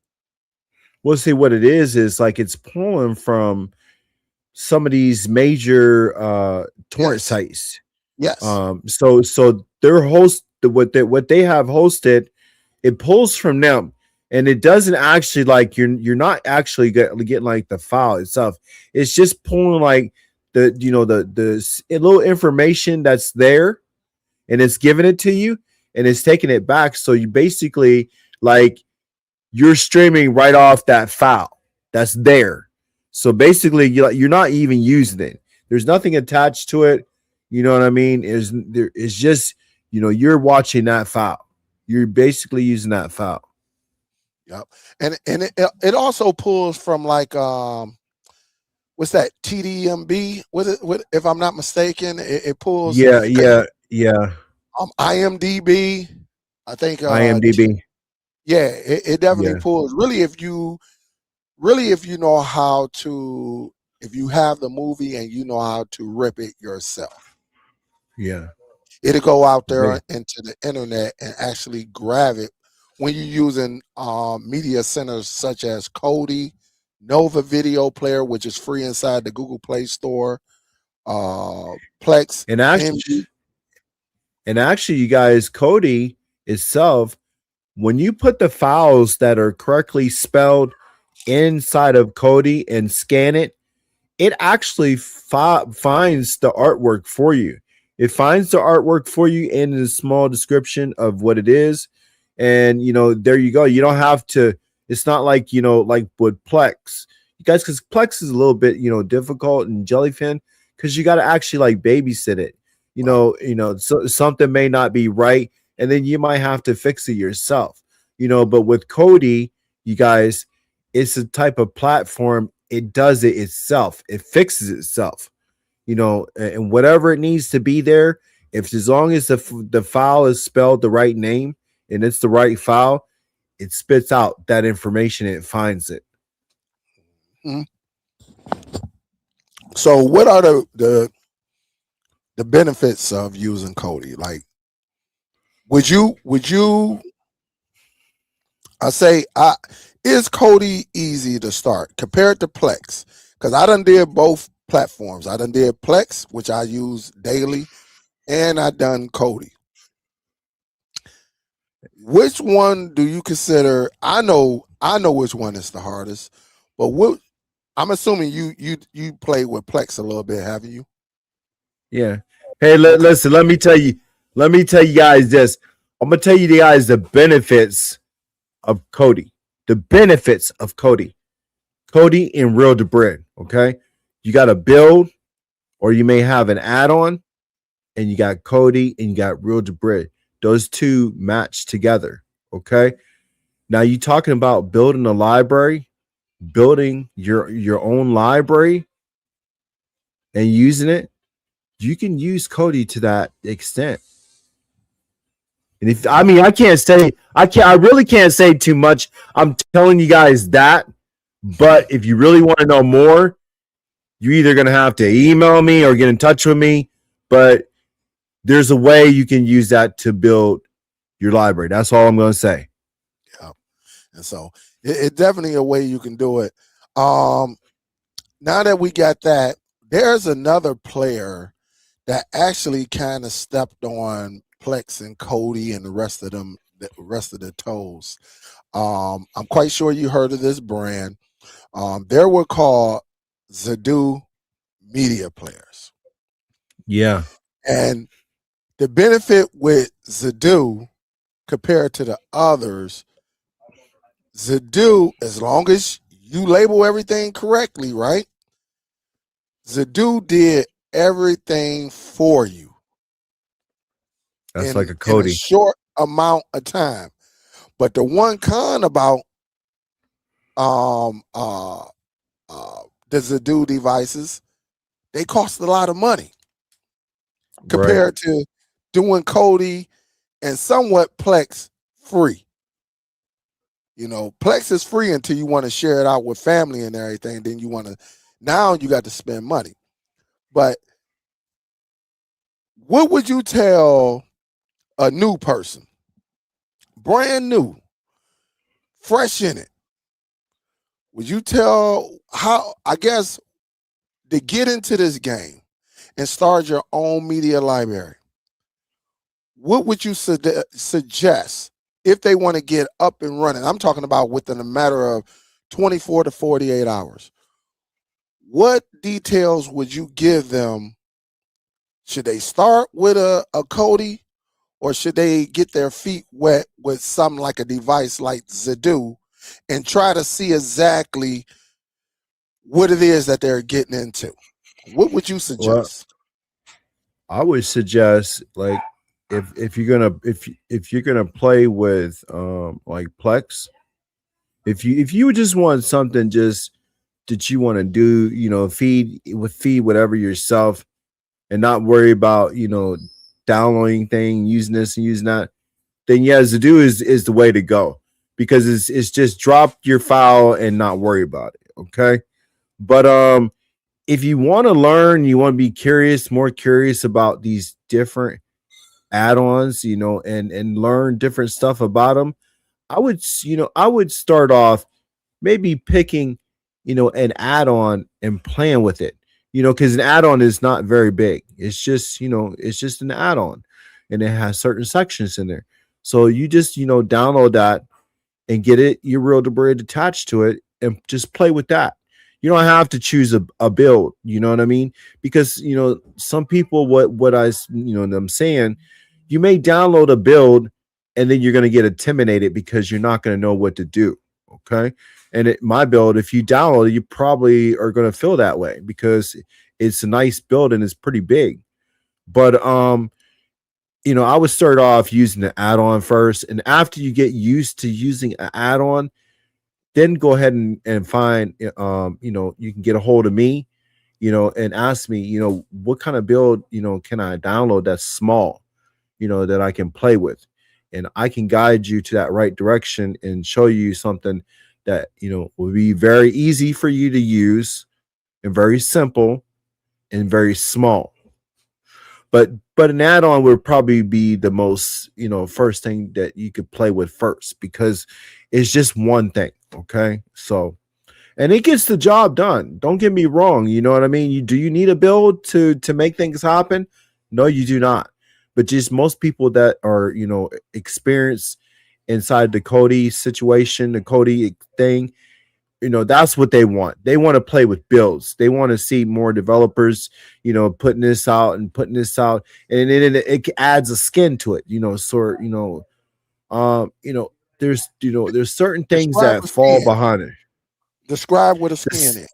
Well, see what it is like it's pulling from some of these major torrent sites. Yes. So their host what they have hosted, it pulls from them, and it doesn't actually like you're not actually getting like the file itself. It's just pulling like the little information that's there, and it's giving it to you. and it's taking it back. So you basically like you're streaming right off that file that's there. So basically, you're not even using it. There's nothing attached to it. You know what I mean? It's just you're watching that file. You're basically using that file. Yep. And it also pulls from like what's that, TDMB? What if I'm not mistaken? It pulls Yeah, yeah. IMDb. I think IMDb. yeah, it definitely Yeah, pulls. Really if you know how to, if you have the movie and you know how to rip it yourself, yeah. it'll go out Yeah. there into the internet and actually grab it when you're using media centers such as Kodi, Nova Video Player, which is free inside the Google Play Store, Plex, And actually, MD. you guys, Kodi itself, when you put the files that are correctly spelled inside of Kodi and scan it, it actually finds the artwork for you. It finds the artwork for you in a small description of what it is. And, there you go. You don't have to, it's not like, like with Plex. You guys, because Plex is a little bit, difficult and Jellyfin, because you got to actually like babysit it. Right. So something may not be right. And then you might have to fix it yourself. But with Kodi, you guys, it's a type of platform. It does it itself. It fixes itself, and whatever it needs to be there. If as long as the file is spelled the right name and it's the right file, it spits out that information and it finds it. Mhm. So what are the benefits of using Kodi? Like, would you is Kodi easy to start compared to Plex? Because I done did both platforms. I done did Plex, which I use daily, and I done Kodi. Which one do you consider? I know which one is the hardest, but what, I'm assuming you played with Plex a little bit, haven't you? Yeah. Hey, Okay. listen. Let me tell you. Let me tell you guys this. I'm gonna tell you guys the benefits of Kodi. The benefits of Kodi. Kodi and Real-Debrid. Okay. You got a build, or you may have an add-on, and you got Kodi and you got Real-Debrid. Those two match together. Okay. Now you talking about building a library, building your own library and using it. You can use Kodi to that extent. And if I mean, I really can't say too much. I'm telling you guys that. But if you really want to know more, you're either gonna have to email me or get in touch with me. But there's a way you can use that to build your library. That's all I'm gonna say. Yeah. And so it's definitely a way you can do it. Um, Now that we got that, there's another player that actually kind of stepped on Plex and Kodi and the rest of the toes. I'm quite sure you heard of this brand. They were called Zadu Media Players, Yeah, and the benefit with Zadu compared to the others, Zadu, as long as you label everything correctly, right? Zadu did everything for you that's like a in a Kodi. short amount of time. But the one con about um uh the Zadu devices, they cost a lot of money Right, compared to doing Kodi and somewhat Plex free. Plex is free until you want to share it out with family and everything. Then now you got to spend money. But what would you tell a new person, brand new, fresh in it? Would you tell how, I guess, to get into this game and start your own media library? What would you suggest if they want to get up and running? I'm talking about within a matter of 24 to 48 hours. What details would you give them? Should they start with a Kodi, or should they get their feet wet with something like a device like Zedu and try to see exactly what it is that they're getting into? What would you Well, suggest? I would suggest like if you're gonna if you're gonna play with like Plex, if you just want something just that you want to do, feed whatever yourself and not worry about, downloading thing, using this and using that, then yeah, Zedu is the way to go because it's just drop your file and not worry about it. Okay. But if you want to learn, you want to be curious, more curious about these different add-ons, and learn different stuff about them, I would start off maybe picking, an add-on and playing with it. Because an add-on is not very big. It's just, it's just an add-on and it has certain sections in there. So you just, download that and get it your Real-Debrid attached to it and just play with that. You don't have to choose a build, you know what I mean? Because some people what I'm saying, you may download a build and then you're going to get intimidated because you're not going to know what to do. Okay. And my build, if you download it, you probably are going to feel that way because it's a nice build and it's pretty big. But I would start off using the add-on first, and after you get used to using an add-on, then go ahead and find you can get a hold of me, and ask me, what kind of build, can I download that's small, that I can play with. And I can guide you to that right direction and show you something that, will be very easy for you to use and very simple and very small. But an add-on would probably be the most, first thing that you could play with first because it's just one thing. Okay. So, and it gets the job done. Don't get me wrong. You know what I mean? You need a build to make things happen? No, you do not. But just most people that are, experienced inside the Kodi situation, the Kodi thing, that's what they want. They want to play with builds. They want to see more developers, putting this out and putting this out, and then it adds a skin to it, sort, there's certain things Describe that the fall skin. behind it. Describe what a skin This, is.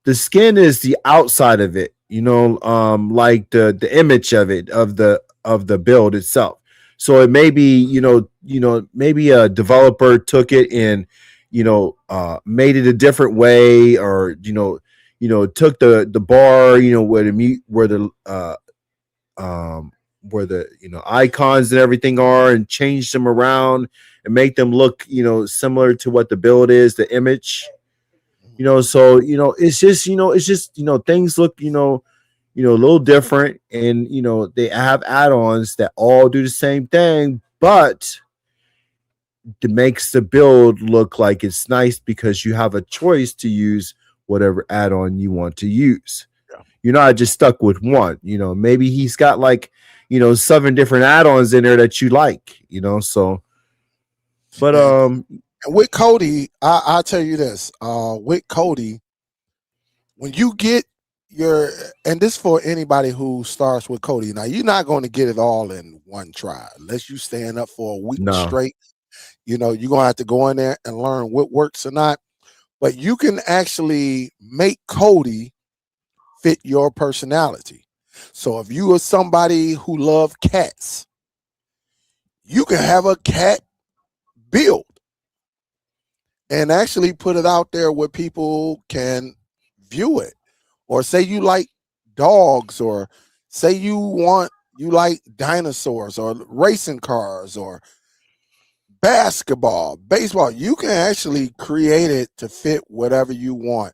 the skin is the outside of it, like the image of it, of the build itself. So it may be, maybe a developer took it and, made it a different way, or took the bar, where the icons and everything are, and change them around and make them look, similar to what the build is, the image. So it's just things look, a little different, and they have add-ons that all do the same thing, but it makes the build look like it's nice because you have a choice to use whatever add-on you want to use. Yeah. You're not just stuck with one. Maybe he's got like, 7 different add-ons in there that you like, so. But And with Kodi, I'll tell you this. With Kodi, when you get your, and this for anybody who starts with Kodi, now you're not going to get it all in one try unless you stand up for a week no, straight. You're going to have to go in there and learn what works or not. But you can actually make Kodi fit your personality. So if you are somebody who love cats, you can have a cat build and actually put it out there where people can view it. Or say you like dogs, or say you like dinosaurs or racing cars or basketball, baseball. You can actually create it to fit whatever you want.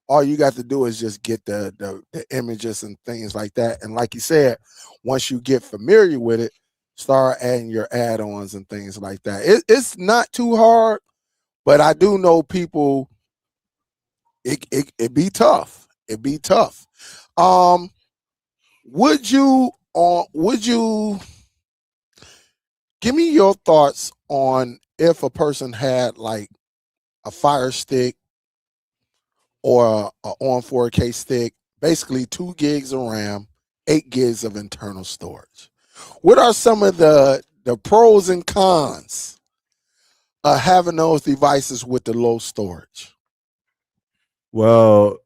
All you got to do is just get the images and things like that. And like you said, once you get familiar with it, start adding your add-ons and things like that. It's not too hard, but I do know people. It be tough. It be tough. Um, would you give me your thoughts on if a person had like a Fire Stick or a on 4K stick, basically 2 gigs of RAM, 8 gigs of internal storage. What are some of the pros and cons of having those devices with the low storage? Well,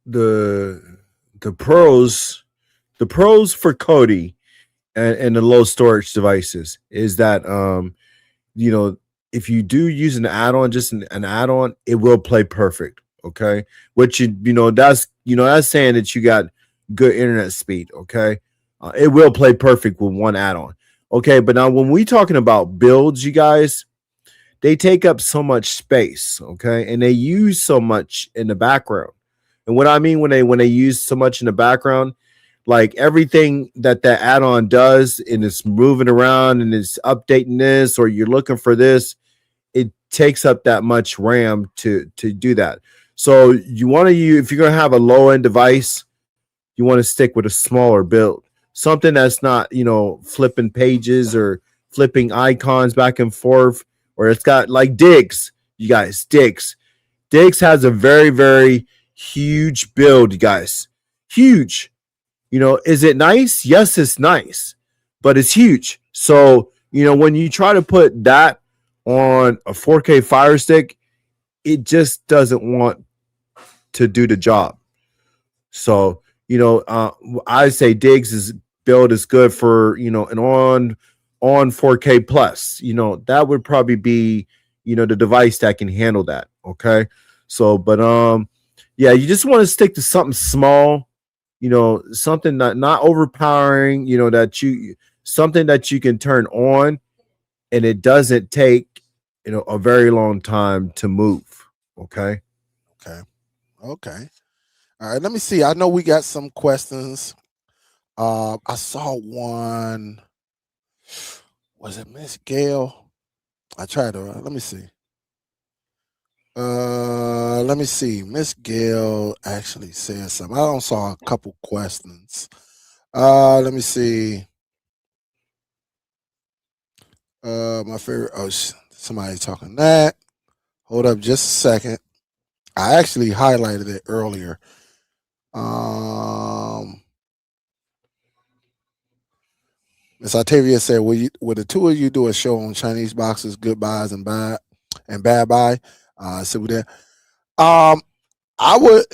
the the pros the pros for Kodi and the low storage devices is that you know, if you do use an add-on, just an add-on, it will play perfect. Okay. Which that's saying that you got good internet speed. Okay. It will play perfect with one add-on. Okay. But now when we talking about builds, you guys, they take up so much space. Okay. And they use so much in the background. And what I mean when they use so much in the background, like everything that add-on does and it's moving around and it's updating this or you're looking for this, it takes up that much RAM to do that. So you want to use, if you're going to have a low end device, you want to stick with a smaller build, something that's not, flipping pages or flipping icons back and forth, or it's got like Diggs. You guys, Diggs has a very, very huge build, you guys. Huge. Is it nice? Yes, it's nice, but it's huge. So, when you try to put that on a 4K Fire Stick, it just doesn't want to do the job. So, I say Diggs' build is good for, an on 4K plus. That would probably be, the device that can handle that. Okay. So, but yeah, you just want to stick to something small, something not overpowering, something that you can turn on and it doesn't take, a very long time to move. Okay. Okay. Okay. All right. Let me see. I know we got some questions. I saw one. Was it Miss Gail? I tried to. Let me see. Let me see. Miss Gail actually said something. I don't saw a couple questions. Let me see. My favorite. Oh, somebody talking that. Hold up, just a second. I actually highlighted it earlier. Miss Octavia said, "Will the two of you do a show on Chinese boxes, good buys and bad buy?" So we there. I would.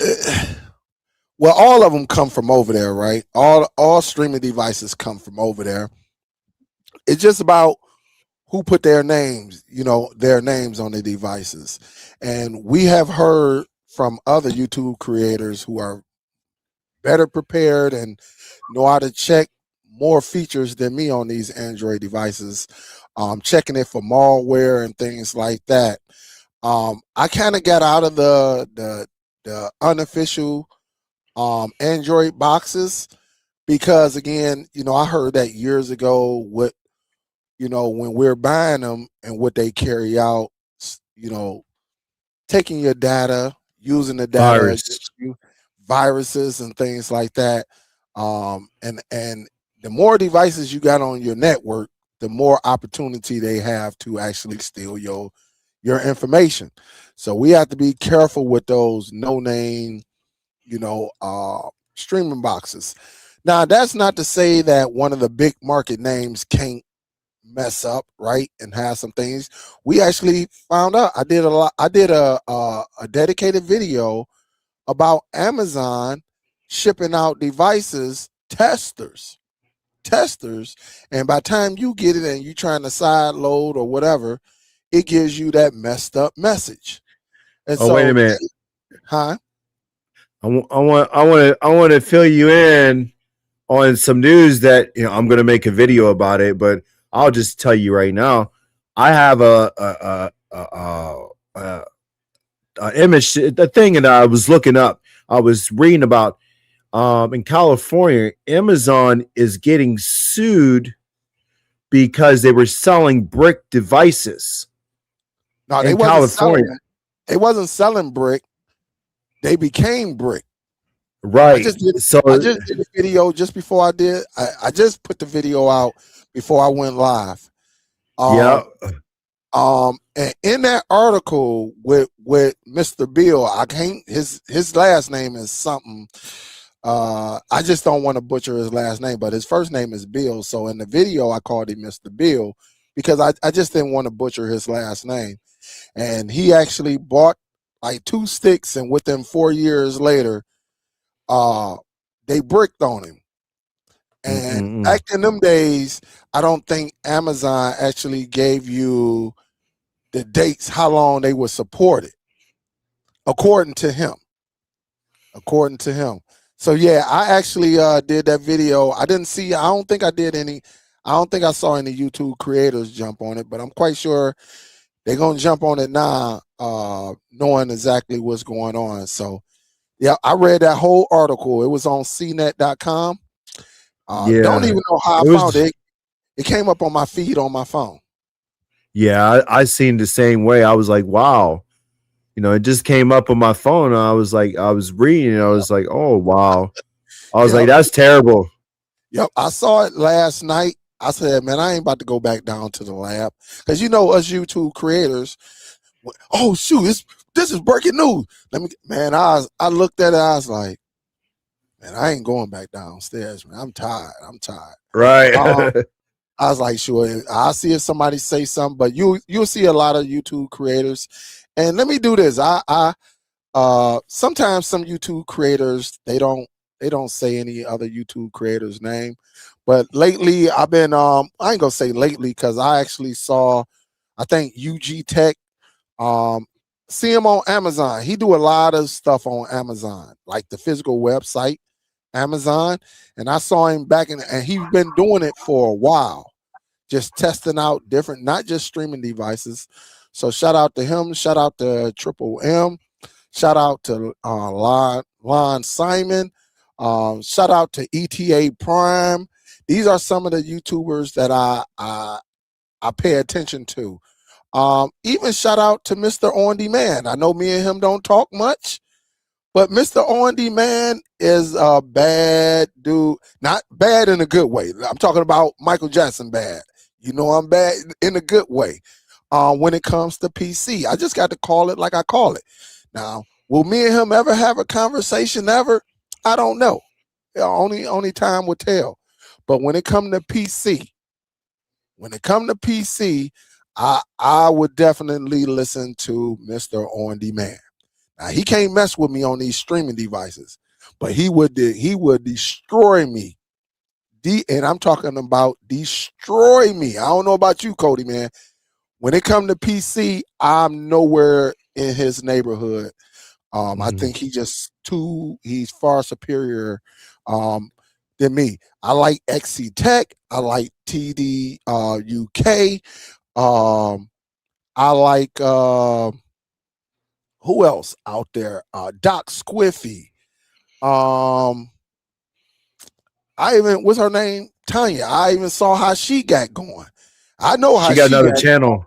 Well, all of them come from over there, right? All streaming devices come from over there. It's just about who put their names, their names on the devices. And we have heard from other YouTube creators who are better prepared and know how to check more features than me on these Android devices, checking it for malware and things like that. I kind of got out of the unofficial Android boxes because, again, I heard that years ago. When we're buying them and what they carry out, you know, taking your data, using the data Virus. against you, viruses and things like that. And the more devices you got on your network, the more opportunity they have to actually steal your information. So we have to be careful with those no name, streaming boxes. Now that's not to say that one of the big market names can't mess up, right, and have some things. We actually found out. I did a lot. I did a dedicated video about Amazon shipping out devices testers, and by the time you get it and you trying to side load or whatever, it gives you that messed up message. And Oh, wait a so, minute. huh? I want to fill you in on some news that I'm going to make a video about it, but I'll just tell you right now. I have a image, the thing that I was looking up. I was reading about in California, Amazon is getting sued because they were selling brick devices No, they in wasn't selling California. it. They wasn't selling brick. They became brick. I Right. just did So, I just did a video just before I did. I just put the video out before I went live. yeah. And in that article with Mr. Bill, I can't his last name is something. I just don't want to butcher his last name, but his first name is Bill. So in the video, I called him Mr. Bill because I just didn't want to butcher his last name. And he actually bought like 2 sticks, and within 4 years later, they bricked on him. And back in them days, I don't think Amazon actually gave you the dates how long they were supported, according to him. According to him. So yeah, I actually did that video. I didn't see. I don't think I did any. I don't think I saw any YouTube creators jump on it, but I'm quite sure they're gonna jump on it now, knowing exactly what's going on. So yeah, I read that whole article. It was on cnet.com. Don't even know how I found it. It came up on my feed on my phone. Yeah, I seen the same way. I was like, wow. You know, it just came up on my phone. And I was like, I was reading, and I was like, oh wow. I was like, that's terrible. Yep, I saw it last night. I said, man, I ain't about to go back down to the lab. Because you know, us YouTube creators, oh shoot, this is breaking news. I looked at it, I was like, man, I ain't going back downstairs, man. I'm tired. Right. I was like, sure, I'll see if somebody say something, but you'll see a lot of YouTube creators. And let me do this. I sometimes some YouTube creators they don't say any other YouTube creators' name. But lately I've been I ain't gonna say lately because I actually saw, I think UG Tech, see him on Amazon. He do a lot of stuff on Amazon, like the physical website, Amazon. And I saw him and he's been doing it for a while, just testing out different, not just streaming devices. So shout out to him, shout out to Triple M, shout out to Lon Simon, shout out to ETA Prime. These are some of the YouTubers that I pay attention to. Even shout out to Mr. On Demand. I know me and him don't talk much, but Mr. On Demand is a bad dude. Not bad in a good way. I'm talking about Michael Jackson bad. You know I'm bad in a good way. When it comes to PC, I just got to call it like I call it. Now, will me and him ever have a conversation ever? I don't know. Only time will tell. But when it comes to PC, I would definitely listen to Mr. On Demand. Now, he can't mess with me on these streaming devices, but he would destroy me. And I'm talking about destroy me. I don't know about you, Kodi Man. When it comes to PC, I'm nowhere in his neighborhood. I think he's far superior than me. I like XC Tech. I like TD UK. I like who else out there? Doc Squiffy. What's her name? Tanya. I even saw how she got going. I know how she got another channel.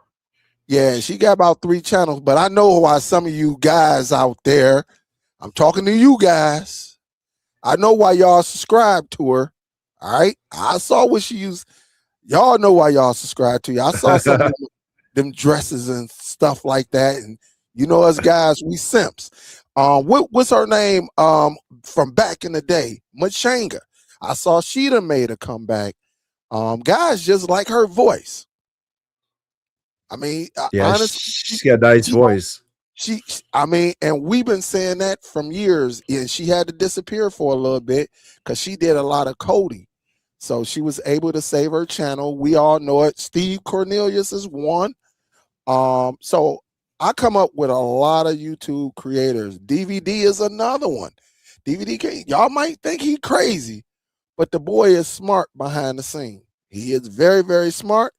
Yeah, she got about 3 channels, but I know why some of you guys out there, I'm talking to you guys. I know why y'all subscribe to her. All right. I saw what she used. Y'all know why y'all subscribe to you. I saw some of them dresses and stuff like that. And you know, us guys, we simps. What's her name? From back in the day, Machanga. I saw she done made a comeback. Guys just like her voice. I mean, honestly, she's got a nice voice. And we've been saying that from years. And she had to disappear for a little bit because she did a lot of coding. So she was able to save her channel. We all know it. Steve Cornelius is one. So I come up with a lot of YouTube creators. DVD is another one. Y'all might think he crazy, but the boy is smart behind the scene. He is very, very smart.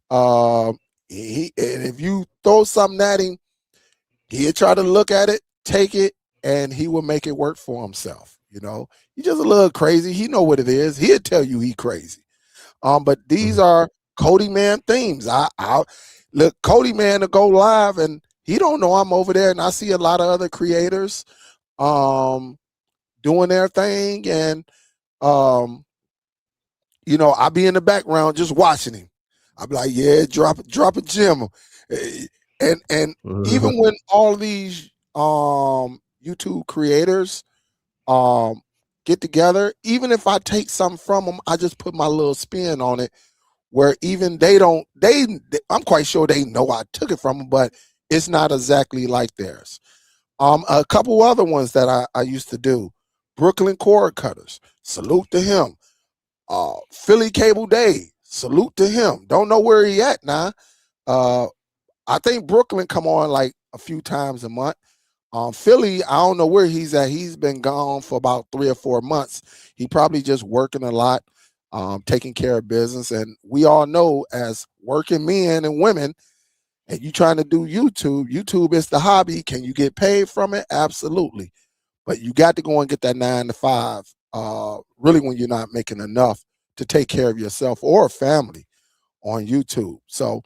And if you throw something at him, he'll try to look at it, take it, and he will make it work for himself. You know, he's just a little crazy. He know what it is. He'll tell you he crazy. But these are Kodi Man themes. I look, Kodi Man to go live, and he don't know I'm over there, and I see a lot of other creators doing their thing, and you know, I be in the background just watching him. I be like, yeah, drop a gem. And even when all these YouTube creators get together. Even if I take something from them, I just put my little spin on it. Where even I'm quite sure they know I took it from them, but it's not exactly like theirs. A couple other ones that I used to do. Brooklyn Cord Cutters, salute to him. Philly Cable Day, salute to him. Don't know where he at now. I think Brooklyn come on like a few times a month. Philly, I don't know where he's at. He's been gone for about 3 or 4 months. He probably just working a lot, taking care of business. And we all know as working men and women, and you trying to do YouTube, YouTube is the hobby. Can you get paid from it? Absolutely. But you got to go and get that 9 to 5, really when you're not making enough to take care of yourself or a family on YouTube. So,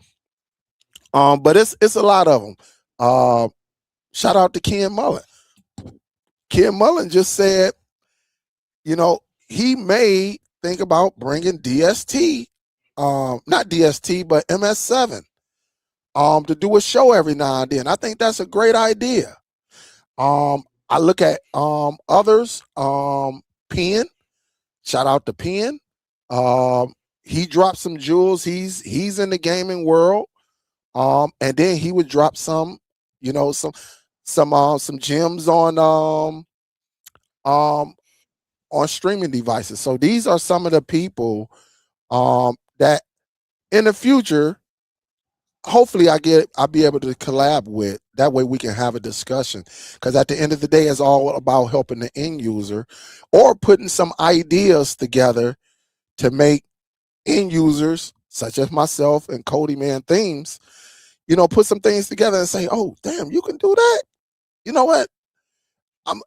but it's a lot of them. Shout out to Ken Mullen. Ken Mullen just said, he may think about bringing DST, not DST, but MS7, to do a show every now and then. I think that's a great idea. I look at others, Penn. Shout out to Penn. He dropped some jewels. He's in the gaming world. And then he would drop some gems on streaming devices. So these are some of the people that in the future, hopefully I'll be able to collab with. That way we can have a discussion. Because at the end of the day, it's all about helping the end user or putting some ideas together to make end users, such as myself and Kodi Man Themes, put some things together and say, oh, damn, you can do that? You know what? I'm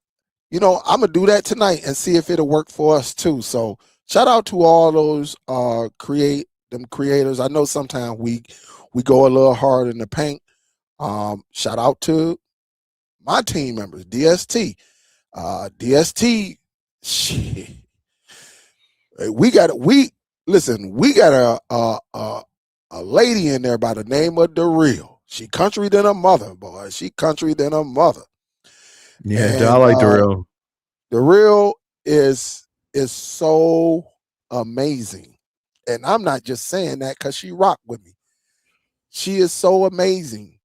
gonna do that tonight and see if it'll work for us too. So shout out to all those creators. I know sometimes we go a little hard in the paint. Shout out to my team members, DST. DST, shit. We got a lady in there by the name of the Real. She country than a mother, boy. She country than a mother. Yeah, And, I like the Real. The Real is so amazing. And I'm not just saying that because she rocked with me. She is so amazing.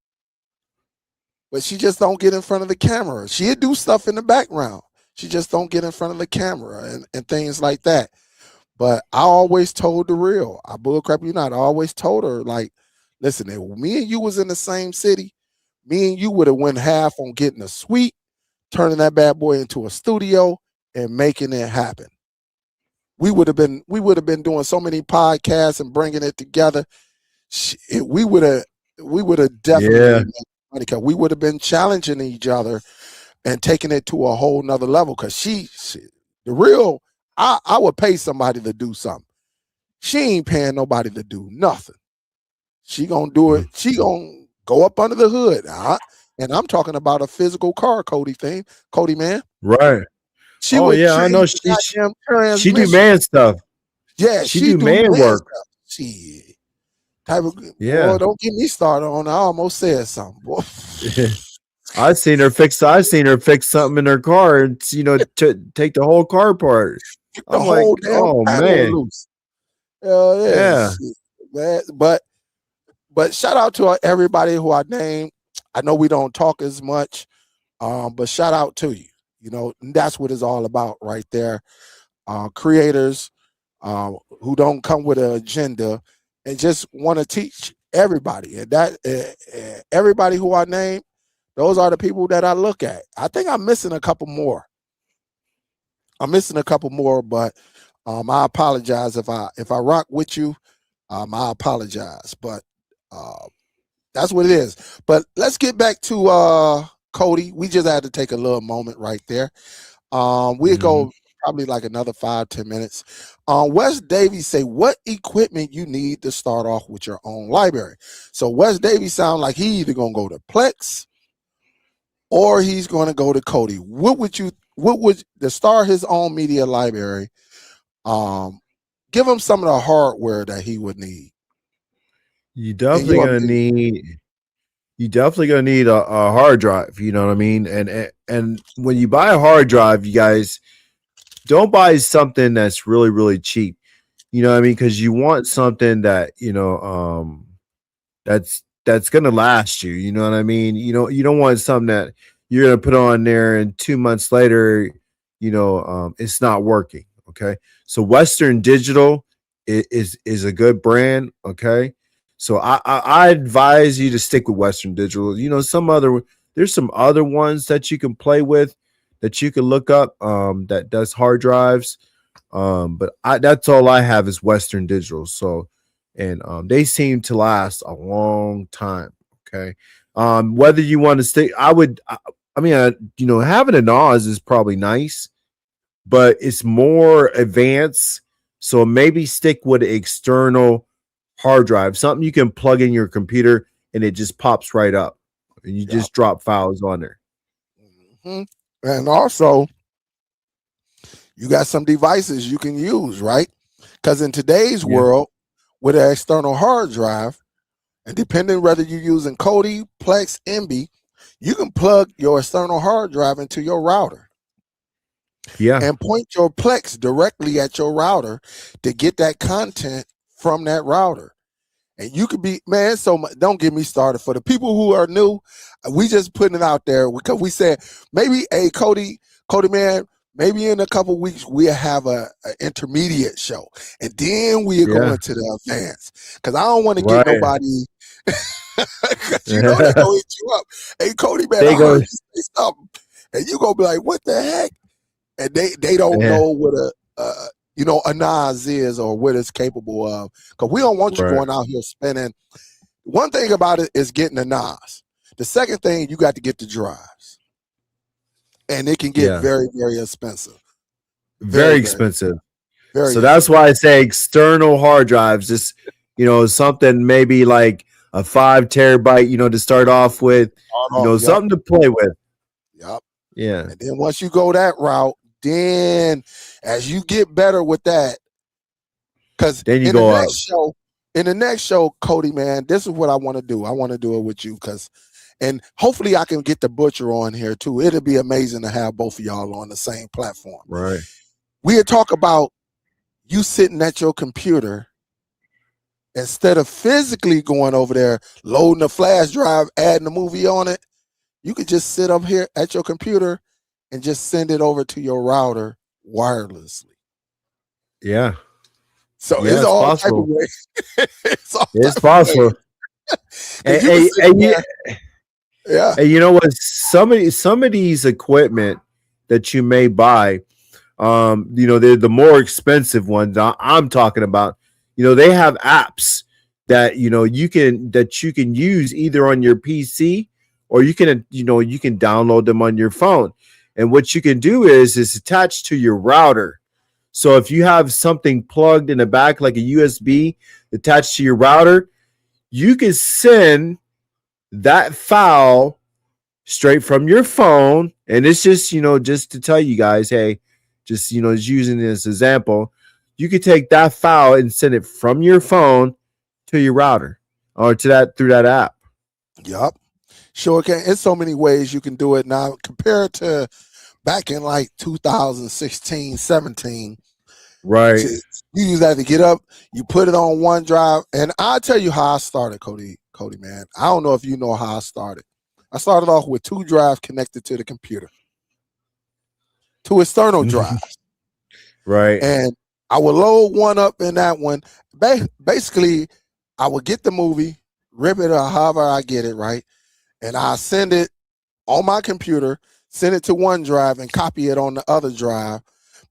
But she just don't get in front of the camera. She'll do stuff in the background. She just don't get in front of the camera and things like that. But I always told the Real, I bullcrap you not, I always told her, like, listen, if me and you was in the same city, me and you would have went half on getting a suite, turning that bad boy into a studio and making it happen. We would have been doing so many podcasts and bringing it together. We would have definitely made money because we would have been challenging each other and taking it to a whole nother level. Because the Real, I would pay somebody to do something. She ain't paying nobody to do nothing. She gonna do it. She gonna go up under the hood. And I'm talking about a physical car, Kodi Man. Right. She I know she do man stuff. Yeah, she do man work. She boy, don't get me started on. I almost said something, boy. I've seen her fix something in her car and to take the whole car apart. I'm like, oh man. Loose. Yeah. But shout out to everybody who I named. I know we don't talk as much, but shout out to you. That's what it's all about right there. Creators who don't come with an agenda and just want to teach everybody. And that everybody who I name, those are the people that I look at. I think I'm missing a couple more. But I apologize if I rock with you. I apologize, but that's what it is. But let's get back to Kodi. We just had to take a little moment right there. We'll go probably like another 5-10 minutes. Wes Davies say, what equipment you need to start off with your own library? So Wes Davies sound like he either gonna go to Plex or he's gonna go to Kodi. What would to start his own media library? Give him some of the hardware that he would need. You definitely gonna need a hard drive. You know what I mean? And when you buy a hard drive, you guys, don't buy something that's really, really cheap. You know what I mean? Because you want something that, that's gonna last you. You know what I mean? You don't want something that you're gonna put on there and 2 months later, it's not working. Okay. So Western Digital is a good brand. Okay. So I advise you to stick with Western Digital. There's some other ones that you can play with that you can look up that does hard drives. But that's all I have is Western Digital. So, and they seem to last a long time. Okay. Whether you want to stay, having a NOS is probably nice, but it's more advanced. So maybe stick with an external hard drive, something you can plug in your computer and it just pops right up and you just drop files on there. Mm-hmm. And also, you got some devices you can use, right? Because in today's world, with an external hard drive, and depending whether you're using Kodi, Plex, MB, you can plug your external hard drive into your router. Yeah. And point your Plex directly at your router to get that content from that router. And you could be, man, so much, don't get me started. For the people who are new, we just putting it out there because we said maybe Kodi Man, maybe in a couple of weeks we'll have a intermediate show, and then we'll go into the advance. Because I don't want to get nobody, because they're gonna hit you up. Hey, Kodi Man, I heard you say something, and you gonna be like, what the heck? And they don't know what a NOS is or what it's capable of. Because we don't want you going out here spending. One thing about it is getting a NOS. The second thing, you got to get the drives. And it can get very, very expensive. Very expensive. Very so that's why I say external hard drives, just, something maybe like a 5 terabyte, to start off with, something to play with. Yep. Yeah. And then once you go that route, then as you get better with that, because then you in go in the next show, Kodi Man, this is what I want to do. I want to do it with you and hopefully I can get the Butcher on here too. It'll be amazing to have both of y'all on the same platform. Right. We'll talk about you sitting at your computer instead of physically going over there, loading a flash drive, adding a movie on it. You could just sit up here at your computer and just send it over to your router wirelessly. Yeah. So it's all type of way. It's possible. And you know what? Some of these equipment that you may buy, they're the more expensive ones I'm talking about. They have apps that you can use either on your PC or you can download them on your phone. And what you can do is attached to your router. So if you have something plugged in the back, like a USB attached to your router, you can send that file straight from your phone. And it's just, just to tell you guys, hey, just, using this example, you could take that file and send it from your phone to your router or through that app. Yep. Sure can. It's so many ways you can do it now compared to back in like 2016, 17. Right. You use that to get up, you put it on OneDrive. And I'll tell you how I started, Kodi Man. I don't know if you know how I started. I started off with 2 drives connected to the computer. 2 external drives. Right. And I would load one up in that one. Basically, I would get the movie, rip it or however I get it, right? And I send it on my computer, send it to OneDrive and copy it on the other drive.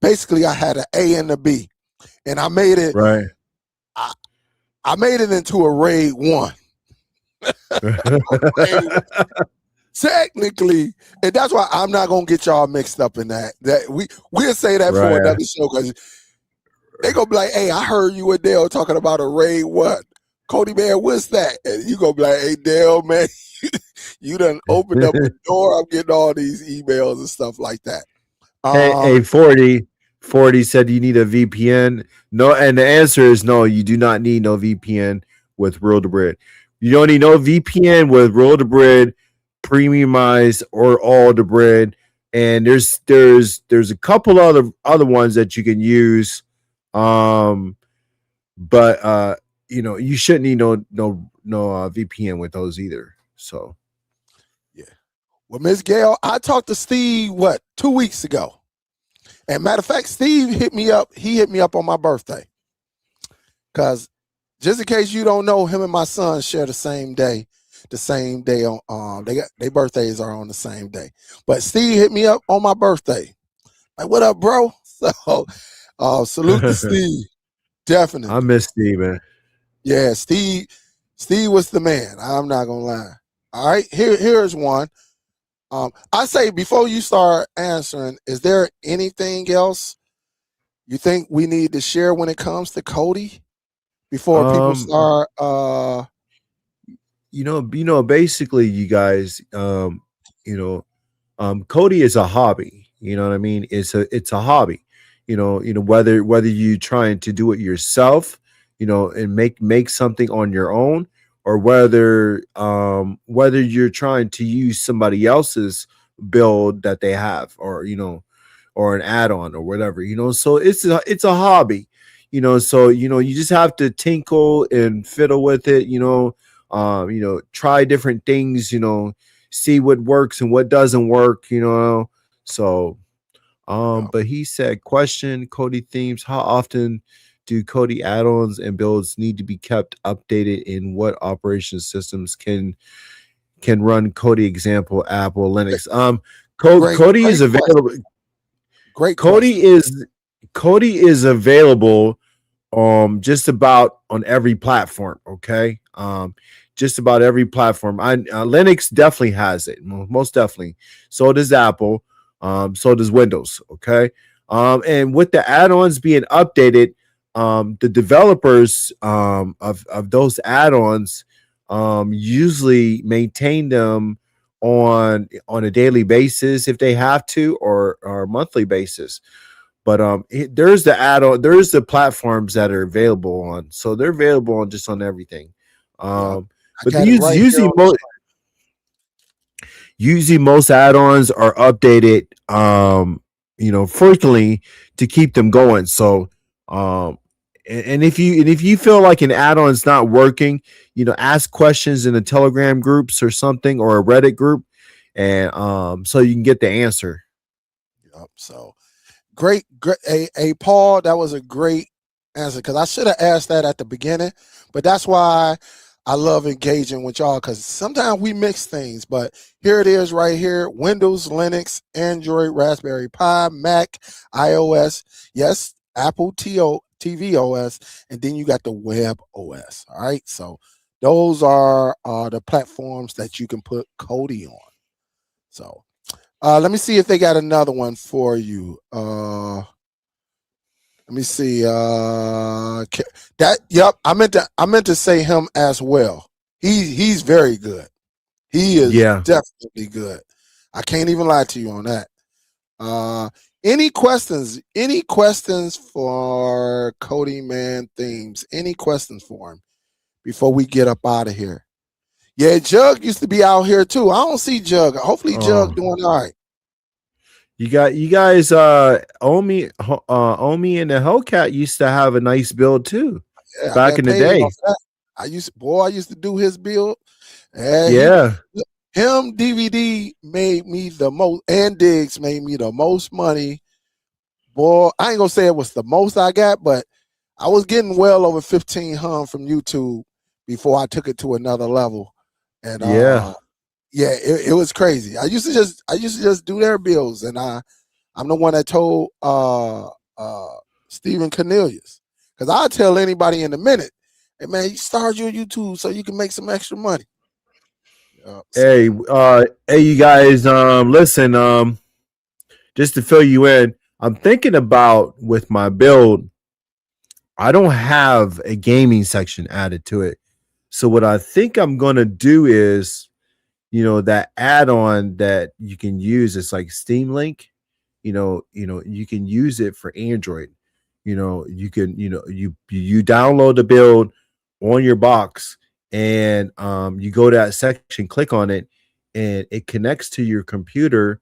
Basically, I had an A and a B. And I made it I made it into a RAID 1. Technically, and that's why I'm not gonna get y'all mixed up in that. We'll say that for another show because they gonna be like, hey, I heard you and Dale talking about a RAID 1. Kodi Man, what's that? And you gonna be like, hey Dale, man, you done opened up the door. I'm getting all these emails and stuff like that. Hey, 40 said you need a VPN. No, and the answer is no, you do not need no VPN with Real-Debrid. You don't need no VPN with Real-Debrid, Premiumized, or All-Debrid. and there's a couple other ones that you can use, but you shouldn't need no VPN with those either. So Yeah. Well, Miss Gail, I talked to Steve 2 weeks ago. And matter of fact, Steve hit me up. He hit me up on my birthday. Cause just in case you don't know, him and my son share the same day. The same day on their birthdays are on the same day. But Steve hit me up on my birthday. Like, what up, bro? So salute to Steve. I Definitely. miss Steve, man. Yeah, Steve was the man. I'm not gonna lie. All right, here's one. I say before you start answering, is there anything else you think we need to share when it comes to Kodi before people Um, start? basically, you guys, Kodi is a hobby. You know what I mean? It's a hobby. Whether you trying to do it yourself, and make something on your own, or whether you're trying to use somebody else's build that they have, or an add-on or whatever. So it's a hobby. So you just have to tinkle and fiddle with it. Try different things. See what works and what doesn't work. So Yeah, but he said, question Kodi themes. How often do Kodi add-ons and builds need to be kept updated? In what operation systems can run Kodi? Example, Apple, Linux. Kodi is great question. available. Great Kodi question. is Kodi is available just about on every platform. Okay. Just about every platform. Linux definitely has it, most definitely. So does Apple. So does Windows. Okay. And with the add-ons being updated, the developers of those add-ons usually maintain them on a daily basis if they have to, or a monthly basis. But there's the add-on, there's the platforms that are available on, so they're available on just on everything. Yeah, I But got it these right here usually on the screen. most add-ons are updated frequently to keep them going. So and if you feel like an add-on is not working, ask questions in the Telegram groups or something, or a Reddit group, and so you can get the answer. Yep. So great. Hey, Paul, that was a great answer because I should have asked that at the beginning, but that's why I love engaging with y'all because sometimes we mix things. But here it is right here: Windows, Linux, Android, Raspberry Pi, Mac, iOS, yes, Apple TV OS, and then you got the web OS. All right, so those are the platforms that you can put Kodi on. So let me see if they got another one for you. Let me see. Yep. I meant to say him as well. He's very good. He is Yeah. definitely good. I can't even lie to you on that. Uh, any questions? Any questions for Kodi Man themes? Any questions for him before we get up out of here? Yeah, Jug used to be out here too. I don't see Jug. Hopefully, Jug Oh. doing all right. You guys Omi and the Hellcat used to have a nice build too Yeah, I back got in the paid off day. that. I used to do his build. And Yeah. him DVD made me the most, and Diggs made me the most money. Boy, I ain't gonna say it was the most I got, but I was getting well over 1500 from YouTube before I took it to another level. And Yeah. yeah, it was crazy. I used to just do their bills, and I'm the one that told Stephen Cornelius. Because I'll tell anybody in a minute, hey man, you start your YouTube so you can make some extra money. So Hey, you guys, listen, just to fill you in, I'm thinking about with my build, I don't have a gaming section added to it. So what I think I'm gonna do is, that add-on that you can use, it's like Steam Link. You can use it for Android. You can, you download the build on your box, and you go to that section, click on it, and it connects to your computer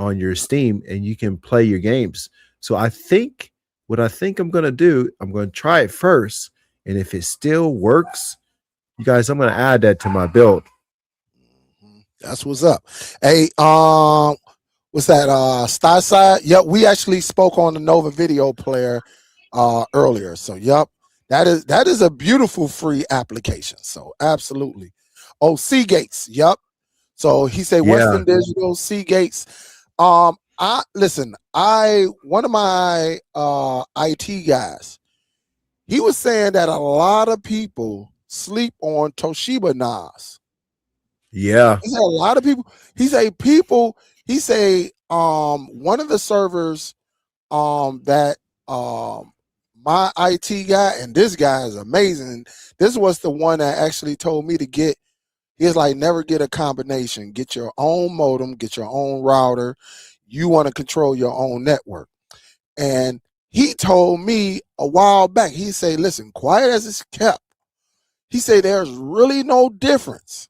on your Steam, and you can play your games. So I think what I think I'm gonna do, I'm gonna try it first, and if it still works, you guys, I'm gonna add that to my build. That's what's up. Hey, what's that? Star Side? Yep, we actually spoke on the Nova Video Player earlier. So yep, that is a beautiful free application. So absolutely. Oh, Seagates. Yep. So he said Yeah, Western Digital, Seagates. I listen, one of my IT guys, he was saying that a lot of people sleep on Toshiba NAS. yeah, He said a lot of people. He say one of the servers that my IT guy, and this guy is amazing. This was the one that actually told me to get. He's like, never get a combination. Get your own modem. Get your own router. You want to control your own network. And he told me a while back. He said, listen, quiet as it's kept. He said there's really no difference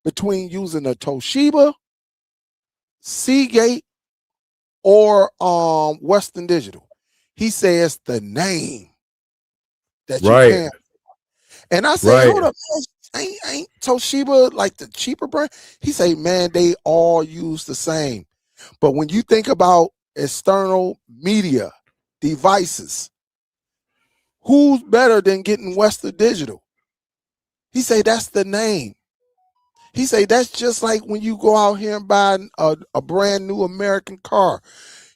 between using a Toshiba, Seagate, or Western Digital. He says the name that you right, paying. And I say, right, hold up, ain't Toshiba like the cheaper brand? He say, man, they all use the same. But when you think about external media devices, who's better than getting Western Digital? He say that's the name. He say that's just like when you go out here and buy a brand new American car.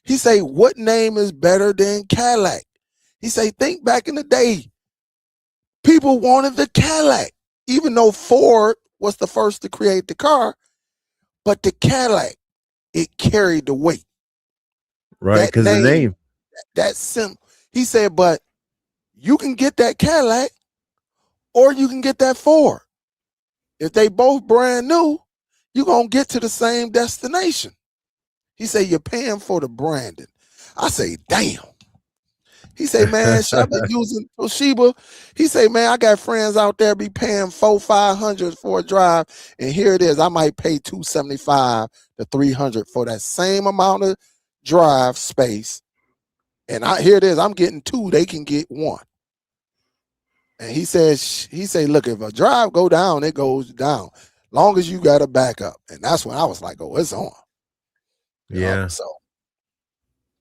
He say, what name is better than Cadillac? He say, think back in the day, people wanted the Cadillac, even though Ford was the first to create the car, but the Cadillac, it carried the weight. right. That Because the name, name, that simple. He said, but you can get that Cadillac or you can get that Ford. If they both brand new, you're going to get to the same destination. He said, you're paying for the branding. I say, damn. He say, man, I've been using Toshiba. He say, man, I got friends out there be paying $400-500 for a drive, and here it is. I might pay $275 to $300 for that same amount of drive space, and here it is. I'm getting two. They can get one. And he say, look, if a drive go down, it goes down. Long as you got a backup, and that's when I was like, oh, it's on. Yep. yeah, So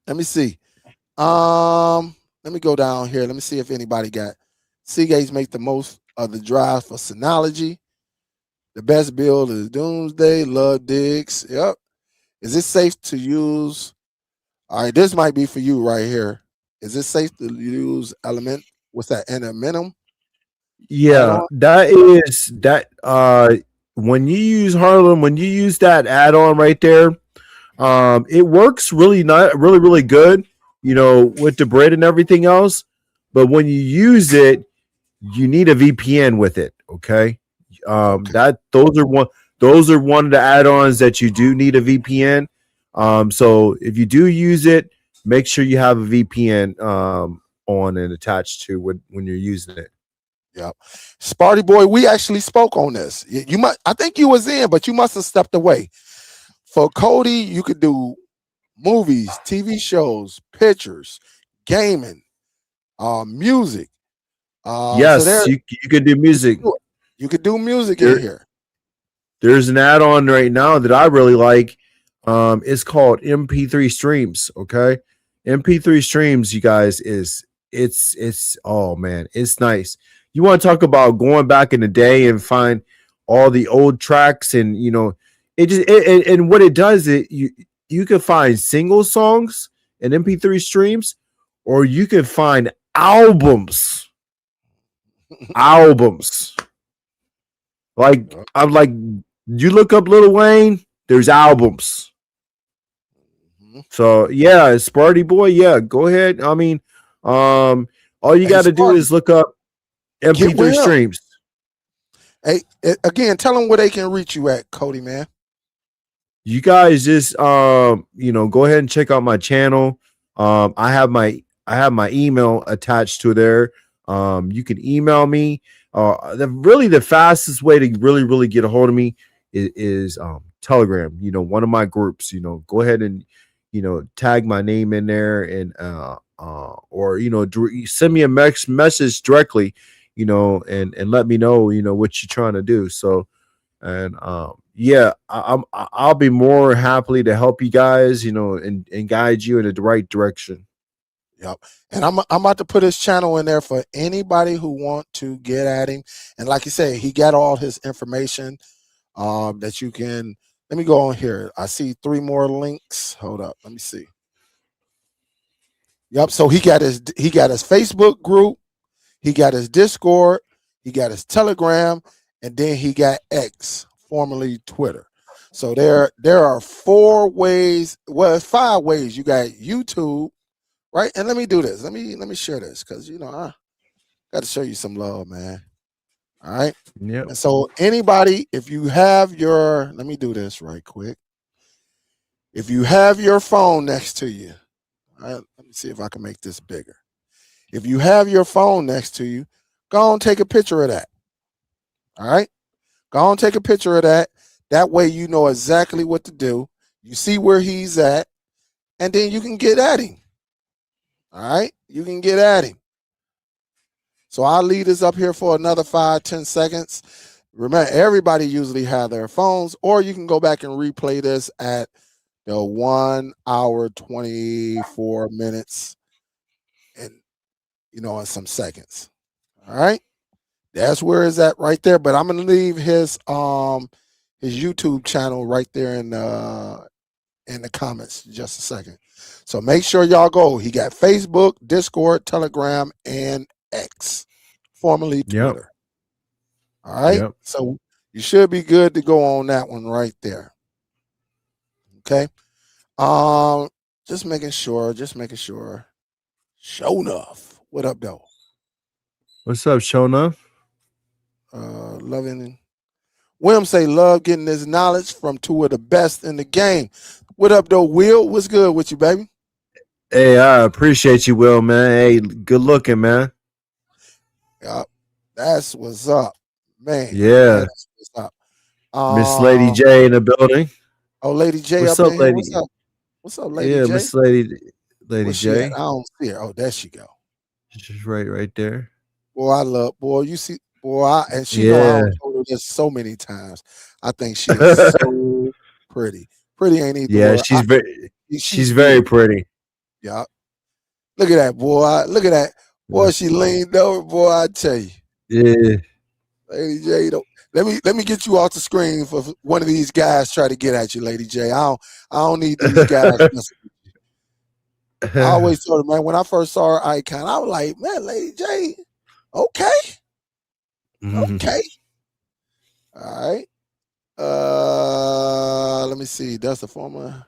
let me see. Let me go down here. Let me see if anybody got Seagates make the most of the drive for Synology. The best build is Doomsday, Love Digs. Yep. Is it safe to use? All right, this might be for you right here. Is it safe to use Element? What's that? Elementum yeah. add-on? That is that. When you use Harlem, when you use that add-on right there, it works really good. You know, with the bread and everything else. But when you use it, you need a VPN with it. Okay. Okay. That those are one of the add-ons that you do need a VPN. So if you do use it, make sure you have a VPN on and attached to when you're using it. Yep. Sparty boy, we actually spoke on this. You must. I think you was in, but you must have stepped away. For Kodi, you could do movies, TV shows, pictures, gaming, music. So Yes, you could do music. you could do music in There, here. there's an add-on right now that I really like. It's called MP3 streams. Okay, MP3 streams, you guys, it's oh man, it's nice. You want to talk about going back in the day and find all the old tracks, and you know, and what it does, you can find single songs and MP3 streams, or you can find albums. Albums. Like I'm like, you look up Lil Wayne, there's albums. Mhm. So yeah, Sparty boy, yeah, go ahead. I mean, all you Hey, got to do Sparty, is look up get MP3 with him. streams. Hey, again, tell them where they can reach you at, Kodi Man. You guys just you know, go ahead and check out my channel. I have my email attached to there. You can email me. The fastest way to really get a hold of me is Telegram, one of my groups, go ahead and tag my name in there, and or send me a message directly, and let me know what you're trying to do. So, and yeah, I'll be more happily to help you guys, and guide you in the right direction. Yep. And I'm about to put his channel in there for anybody who want to get at him. And like you say, he got all his information that you can. Let me go on here. I see 3 more links. Hold up. Let me see. Yep. So he got his Facebook group, he got his Discord, he got his Telegram, and then he got X, formerly Twitter. So there are 4 ways. Well, it's 5 ways. You got YouTube, right? And let me do this. Let me share this, because I got to show you some love, man. All right. Yep. And so anybody, if you have your, let me do this right quick. If you have your phone next to you, all right, let me see if I can make this bigger. If you have your phone next to you, go on, take a picture of that. All right. Go on, take a picture of that. That way you know exactly what to do. You see where he's at, and then you can get at him. All right. You can get at him. So I'll leave this up here for another 5-10 seconds. Remember, everybody usually have their phones, or you can go back and replay this at 1 hour, 24 minutes, and in some seconds. All right. That's where it's at right there. But I'm gonna leave his YouTube channel right there in the comments in just a second. So make sure y'all go. He got Facebook, Discord, Telegram, and X, formerly Twitter. All right. Yep. So you should be good to go on that one right there. Okay. Just making sure. Show enough. What up, though? What's up, Shona? Loving. William say love getting this knowledge from 2 of the best in the game. What up, though, Will? What's good with you, baby? Hey, I appreciate you, Will, man. Hey, good looking, man. Yep. That's what's up, man. Yeah. That's what's up. Miss Lady J in the building. Oh, Lady J What's up up, in here. lady? What's up? What's up, Lady Yeah, J? Miss Lady Where's she J. at? I don't see her. Oh, there she go. She's right there. Boy, I love, boy, you see, boy, and she know I Yeah. don't told her this so many times. I think she is so pretty. Pretty ain't either Yeah, word. she's very beautiful. pretty. Yeah. Look at that, boy. Look at that. Boy, she leaned over, boy, I tell you. Yeah. Lady J, let me get you off the screen for one of these guys try to get at you, Lady J. I don't need these guys. I always told her, man, when I first saw her icon, I was like, man, Lady J, okay. Okay. All right. Let me see. Does the formula?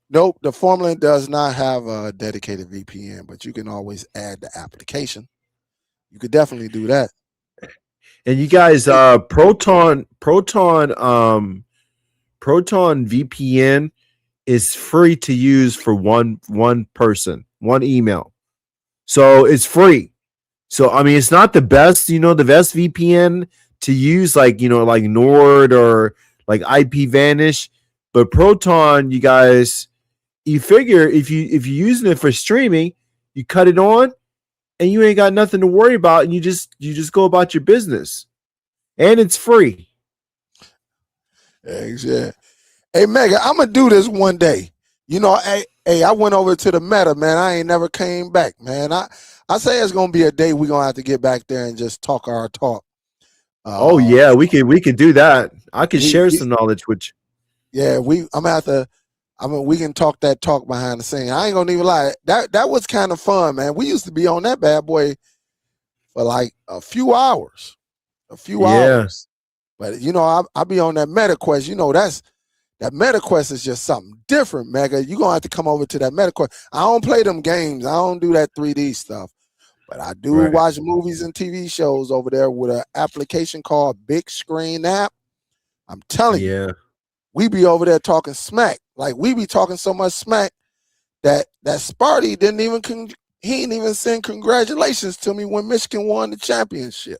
Nope. The formula does not have a dedicated VPN, but you can always add the application. You could definitely do that. And you guys, Proton VPN is free to use for one person, one email. So it's free. So I mean, it's not the best, the best VPN to use, like like Nord or like IP Vanish, but Proton, you guys, you figure if you're using it for streaming, you cut it on, and you ain't got nothing to worry about, and you just go about your business, and it's free. Yeah. Hey, Mega, I'm gonna do this one day. Hey, I went over to the Meta, man. I ain't never came back, man. I say it's gonna be a day we're gonna have to get back there and just talk our talk. Oh yeah, we could do that. I could share some knowledge with you. Yeah, I'm gonna have to. I mean, we can talk that talk behind the scene. I ain't gonna even lie. That was kind of fun, man. We used to be on that bad boy for like a few hours. Hours. But I be on that MetaQuest. That MetaQuest is just something different, Mega. You're gonna have to come over to that MetaQuest. I don't play them games. I don't do that 3D stuff. But I do watch movies and TV shows over there with an application called Big Screen App. I'm telling you, we be over there talking smack. Like, we be talking so much smack that Sparty didn't even send congratulations to me when Michigan won the championship.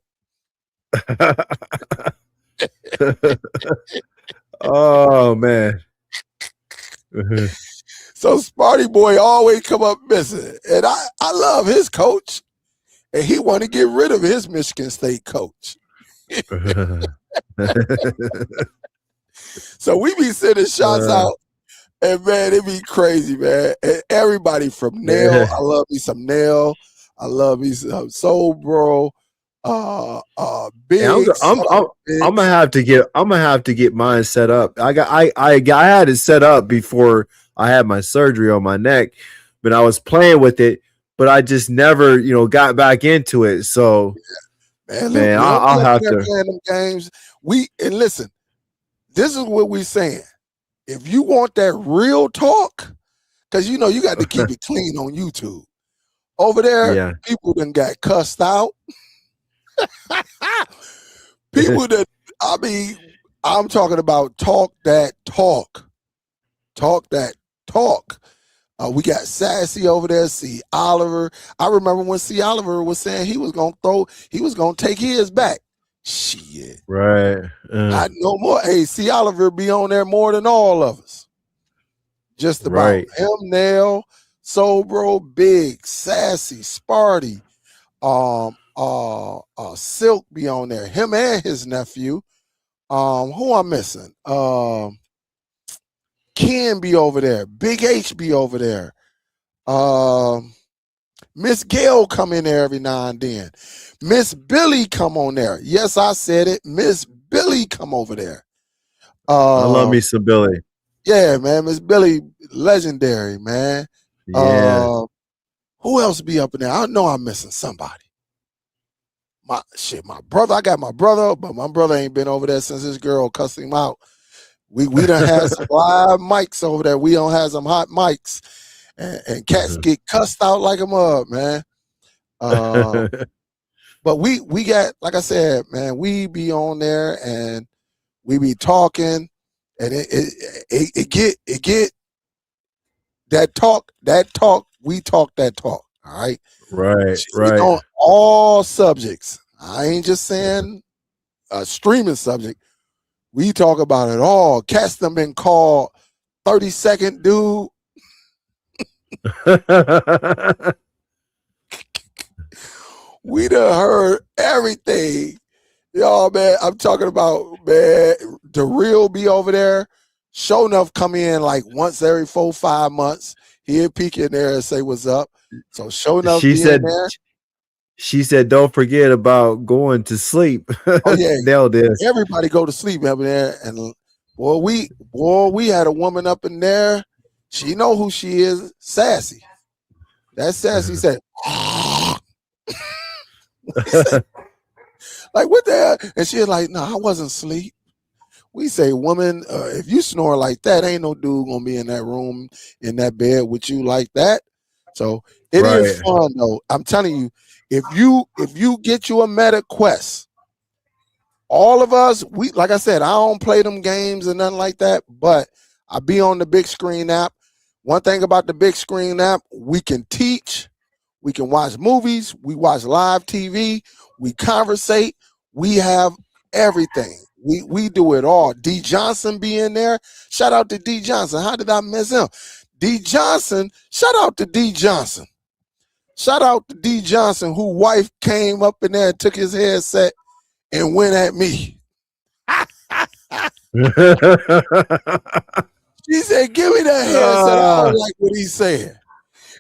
Oh man. So Sparty Boy always come up missing. And I love his coach. And he want to get rid of his Michigan State coach. So we be sending shots out. And man, it be crazy, man. And everybody from Nail, I love me some Nail. I love me some Soul Bro. Big. I'm gonna have to get mine set up. I had it set up before I had my surgery on my neck, but I was playing with it, but I just never, got back into it. So, man, I'll have to playing them games. And listen, this is what we saying. If you want that real talk, because you got to keep it clean on YouTube. Over there, people done got cussed out. People that, I'm talking about talk that talk. Talk that talk. We got Sassy over there, C. Oliver. I remember when C. Oliver was saying he was going to take his back. Shit. Right. Not no more. Hey, C. Oliver be on there more than all of us. Just about. Right. Him, Nail, Soul Bro, Big, Sassy, Sparty, Silk be on there. Him and his nephew. Who I'm missing? Ken be over there. Big H be over there. Miss Gail come in there every now and then. Miss Billy come on there. Yes, I said it. Miss Billy come over there. I love me some Billy. Yeah, man. Miss Billy, legendary, man. Yeah. Who else be up in there? I know I'm missing somebody. My brother. I got my brother, but my brother ain't been over there since his girl cussed him out. We done had some live mics over there. We don't have some hot mics. And cats get cussed out like a mug, man. But we got, like I said, man, we be on there and we be talking, and it get that talk, we talk that talk. All right. Right. On all subjects. I ain't just saying a streaming subject. We talk about it all. Cats done been called 30-second dude. We done heard everything. Y'all, man, I'm talking about, man, the real be over there. Show enough come in like once every 4-5 months. He'll peek in there and say what's up. So show enough be in there. She said, don't forget about going to sleep. Oh, yeah. Nail this. Everybody go to sleep up in there. And we had a woman up in there. She know who she is. Sassy. That Sassy said, like, what the hell? And she was like, no, I wasn't asleep. We say, woman, if you snore like that, ain't no dude gonna be in that room, in that bed with you like that. So it is fun though. I'm telling you, if you get you a Meta Quest, all of us, we, like I said, I don't play them games and nothing like that, but I be on the big screen app. One thing about the big screen app, we can teach, we can watch movies, we watch live TV, we conversate, we have everything. We do it all. D Johnson be in there. Shout out to D Johnson. How did I miss him? D Johnson, shout out to D Johnson. Shout out to D Johnson, whose wife came up in there and took his headset and went at me. She said, give me that headset. I don't like what he said.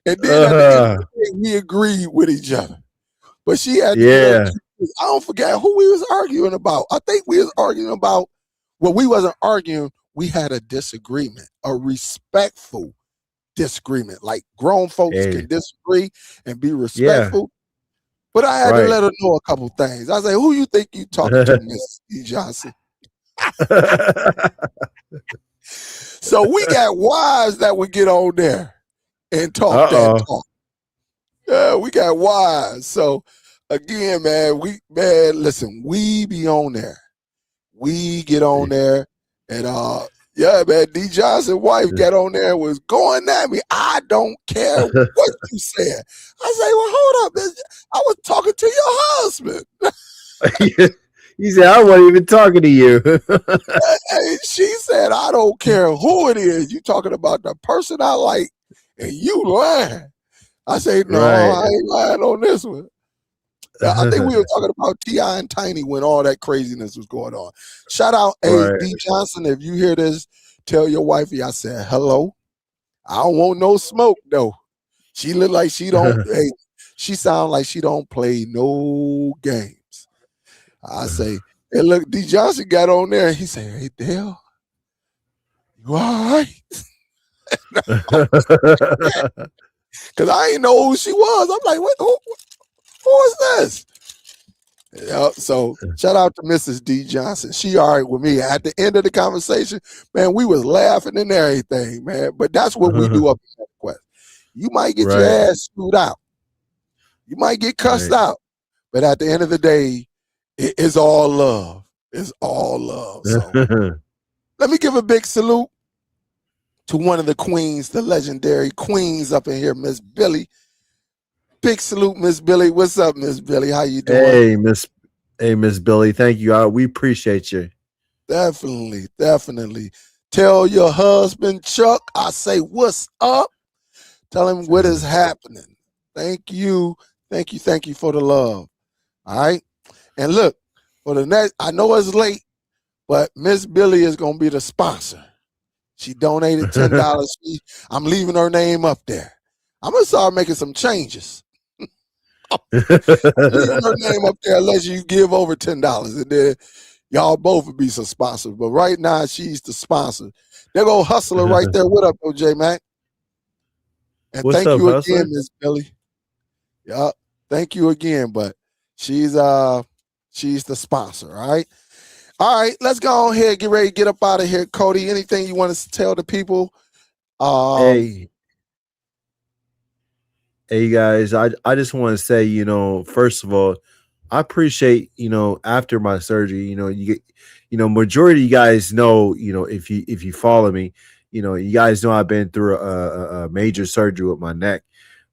And then at the end of the day, we agreed with each other. But she had to I don't forget who we was arguing about. I think we was arguing about, well, we wasn't arguing. We had a disagreement, a respectful disagreement. Like grown folks can disagree and be respectful. But I had to let her know a couple things. I say, who you think you talking to, Miss E. Johnson? So we got wives that would get on there and talk that talk. Yeah, we got wives. So again, man, listen, we be on there. We get on there and yeah, man, D Johnson's wife got on there and was going at me. I don't care what you said. I say, well, hold up. I was talking to your husband. He said, I wasn't even talking to you. Hey, she said, I don't care who it is. You talking about the person I like, and you lying. I say, no, Right. I ain't lying on this one. I think we were talking about T.I. and Tiny when all that craziness was going on. Shout out, hey, Right. D. Johnson, if you hear this, tell your wifey I said hello. I don't want no smoke, though. She look like she don't, hey, she sound like she don't play no games. I say, hey, look, D. Johnson got on there, and he said, hey, Dale, you all right? Because I ain't know who she was. I'm like, what? Who is this? Yeah, so shout out to Mrs. D. Johnson. She all right with me. At the end of the conversation, man, we was laughing and everything, man. But that's what we do up in Quest. You might get your Right. ass screwed out. You might get cussed Right. out. But at the end of the day, it's all love. It's all love. So let me give a big salute to one of the queens, the legendary queens up in here, Miss Billy. Big salute, Miss Billy. What's up, Miss Billy? How you doing? Hey, Miss Billy. Thank you. We appreciate you. Definitely, definitely. Tell your husband, Chuck, I say, what's up? Tell him what is happening. Thank you. Thank you. Thank you for the love. All right. And look, for the next, I know it's late, but Miss Billy is going to be the sponsor. She donated $10. I'm leaving her name up there. I'm going to start making some changes. I'm leaving her name up there unless you give over $10. And then y'all both would be some sponsors. But right now, she's the sponsor. They're going to hustle her right there. What up, OJ Mac? And What's thank up, you hustler? again, Miss Billy. Yeah, thank you again. But she's the sponsor, all right? All right, let's go ahead, get ready, get up out of here. Kodi, anything you want to tell the people? Hey, guys, I just want to say, first of all, I appreciate, after my surgery, you get, majority of you guys know, if you follow me, you guys know I've been through a major surgery with my neck.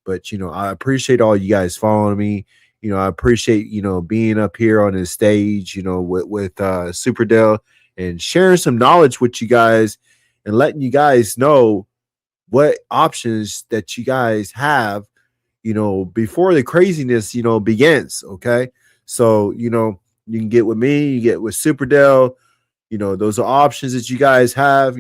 But I appreciate all you guys following me. I appreciate being up here on this stage, with Superdell, and sharing some knowledge with you guys and letting you guys know what options that you guys have, before the craziness, begins. Okay. So, you can get with me, you get with Superdell, those are options that you guys have.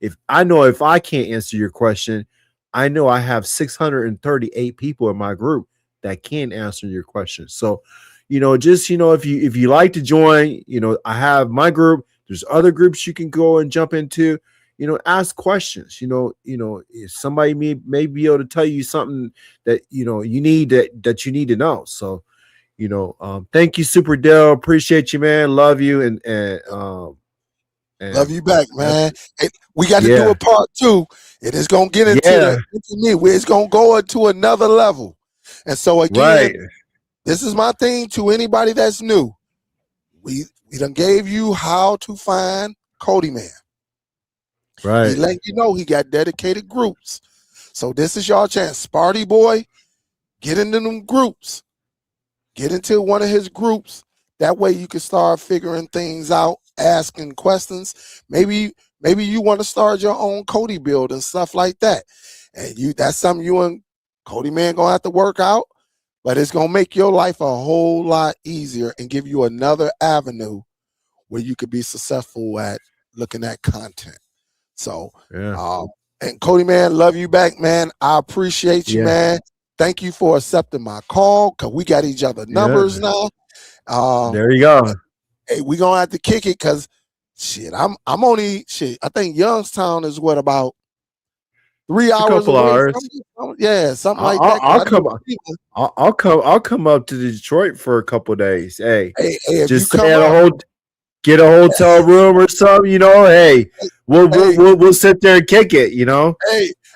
If I can't answer your question, I know I have 638 people in my group that can answer your question. So, just, if you like to join, I have my group. There's other groups you can go and jump into, ask questions. If somebody may be able to tell you something that, you need that you need to know. So, thank you, Superdell. Appreciate you, man. Love you. And Love you back, man. We got to do yeah, a part 2. It is going to get yeah, into me. It's going to go into another level. And so again, right, this is my thing to anybody that's new. We done gave you how to find Kodi Man. He right. let you know he got dedicated groups. So this is your chance. Sparty boy, get into them groups. Get into one of his groups. That way you can start figuring things out, asking questions. Maybe you want to start your own Kodi build and stuff like that. And that's something you and Kodi Man gonna have to work out, but it's gonna make your life a whole lot easier and give you another avenue where you could be successful at looking at content. So Yeah, and Kodi Man, love you back, man. I appreciate you, yeah, man. Thank you for accepting my call, because we got each other yeah. numbers now. There you go. Hey, we gonna have to kick it, because shit, I'm only shit. I think Youngstown is what, about 3 It's a hours couple away hours. from you? Yeah, something like I'll, that. 'Cause I'll I know come. I'll come up to Detroit for a couple days. Hey, hey, if you just come stay at up, get a hotel room or something. Hey, hey, we'll sit there and kick it.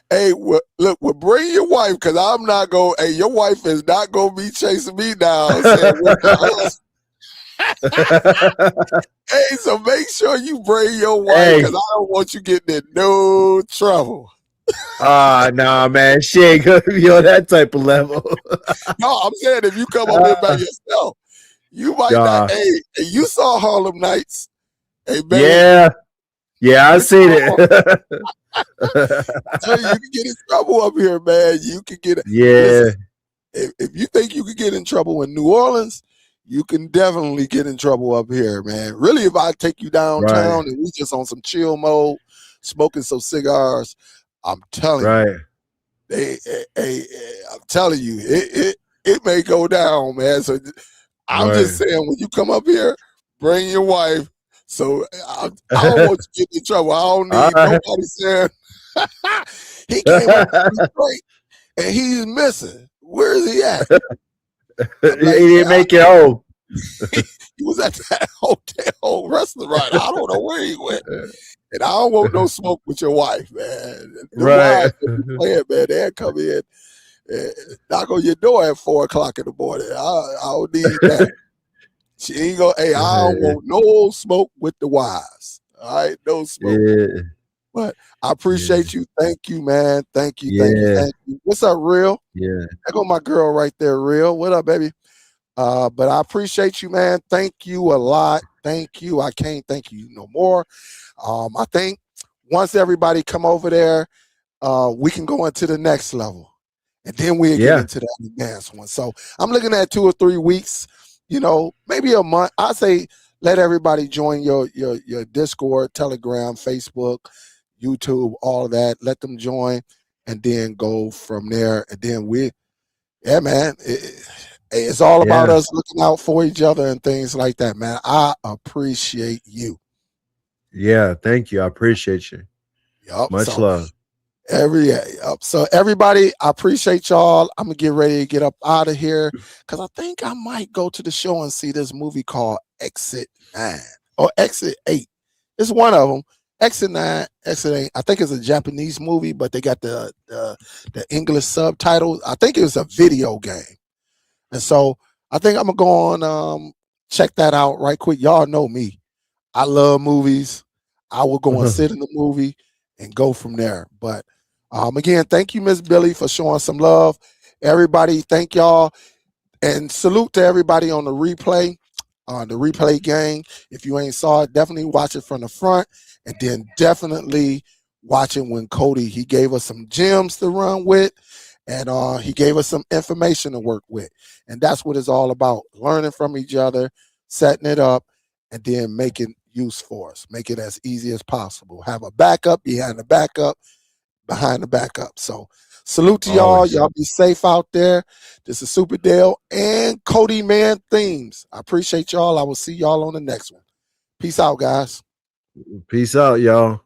hey, look, well, bring your wife, because I'm not going. Hey, your wife is not gonna be chasing me down saying, "Where's the husband?" Hey, so make sure you bring your wife, Hey, because I don't want you getting in no trouble. nah, man, she ain't gonna be on that type of level. No, I'm saying if you come up here by yourself, You might not. Yeah. Hey, you saw Harlem Nights. Hey, man. Yeah. Yeah, I seen it. I tell you can get in trouble up here, man. You can get. Yeah. Listen, if you think you could get in trouble in New Orleans, you can definitely get in trouble up here, man. Really, if I take you downtown Right. and we just on some chill mode, smoking some cigars, I'm telling you, Right. I'm telling you, it may go down, man. So I'm just Right. saying, when you come up here, bring your wife. So I don't want you to get in trouble. I don't All need right. nobody saying he came up to Detroit and he's missing. Where is he at? I'm He like, didn't make it home. he was at that hotel restaurant. I don't know where he went. And I don't want no smoke with your wife, man. The Right. wives that be playing, man, they'll come in and knock on your door at 4 o'clock in the morning. I don't need that. She ain't gonna, hey, I don't want no smoke with the wives. All right, no smoke. Yeah. But I appreciate you. Thank you, man. Thank you. Yeah. What's up, Real? Yeah. There go my girl right there, Real. What up, baby? But I appreciate you, man. Thank you a lot. Thank you. I can't thank you no more. I think once everybody come over there, we can go into the next level. And then we'll get Yeah. into that advanced one. So I'm looking at 2 or 3 weeks, maybe a month. I say let everybody join your Discord, Telegram, Facebook, YouTube, all of that. Let them join and then go from there. And then yeah, man, it's all about Yeah. us looking out for each other and things like that, man. I appreciate you. Yeah. Thank you. I appreciate you. Yup. Much love. So everybody, I appreciate y'all. I'm gonna get ready to get up out of here because I think I might go to the show and see this movie called Exit 9 or Exit 8. It's one of them. Exit 9, Exit 8. I think it's a Japanese movie, but they got the English subtitles. I think it was a video game. And so I think I'm gonna go on check that out right quick. Y'all know me. I love movies. I will go and sit in the movie and go from there. But again, thank you, Miss Billy, for showing some love. Everybody, thank y'all. And salute to everybody on the replay gang. If you ain't saw it, definitely watch it from the front. And then definitely watch it when Kodi, he gave us some gems to run with. And he gave us some information to work with. And that's what it's all about. Learning from each other, setting it up, and then making use for us. Make it as easy as possible. Have a backup behind the backup, behind the backup. So salute to y'all. Always. Y'all be safe out there. This is Superdell and Kodi Man Themes. I appreciate y'all. I will see y'all on the next one. Peace out, guys. Peace out, y'all.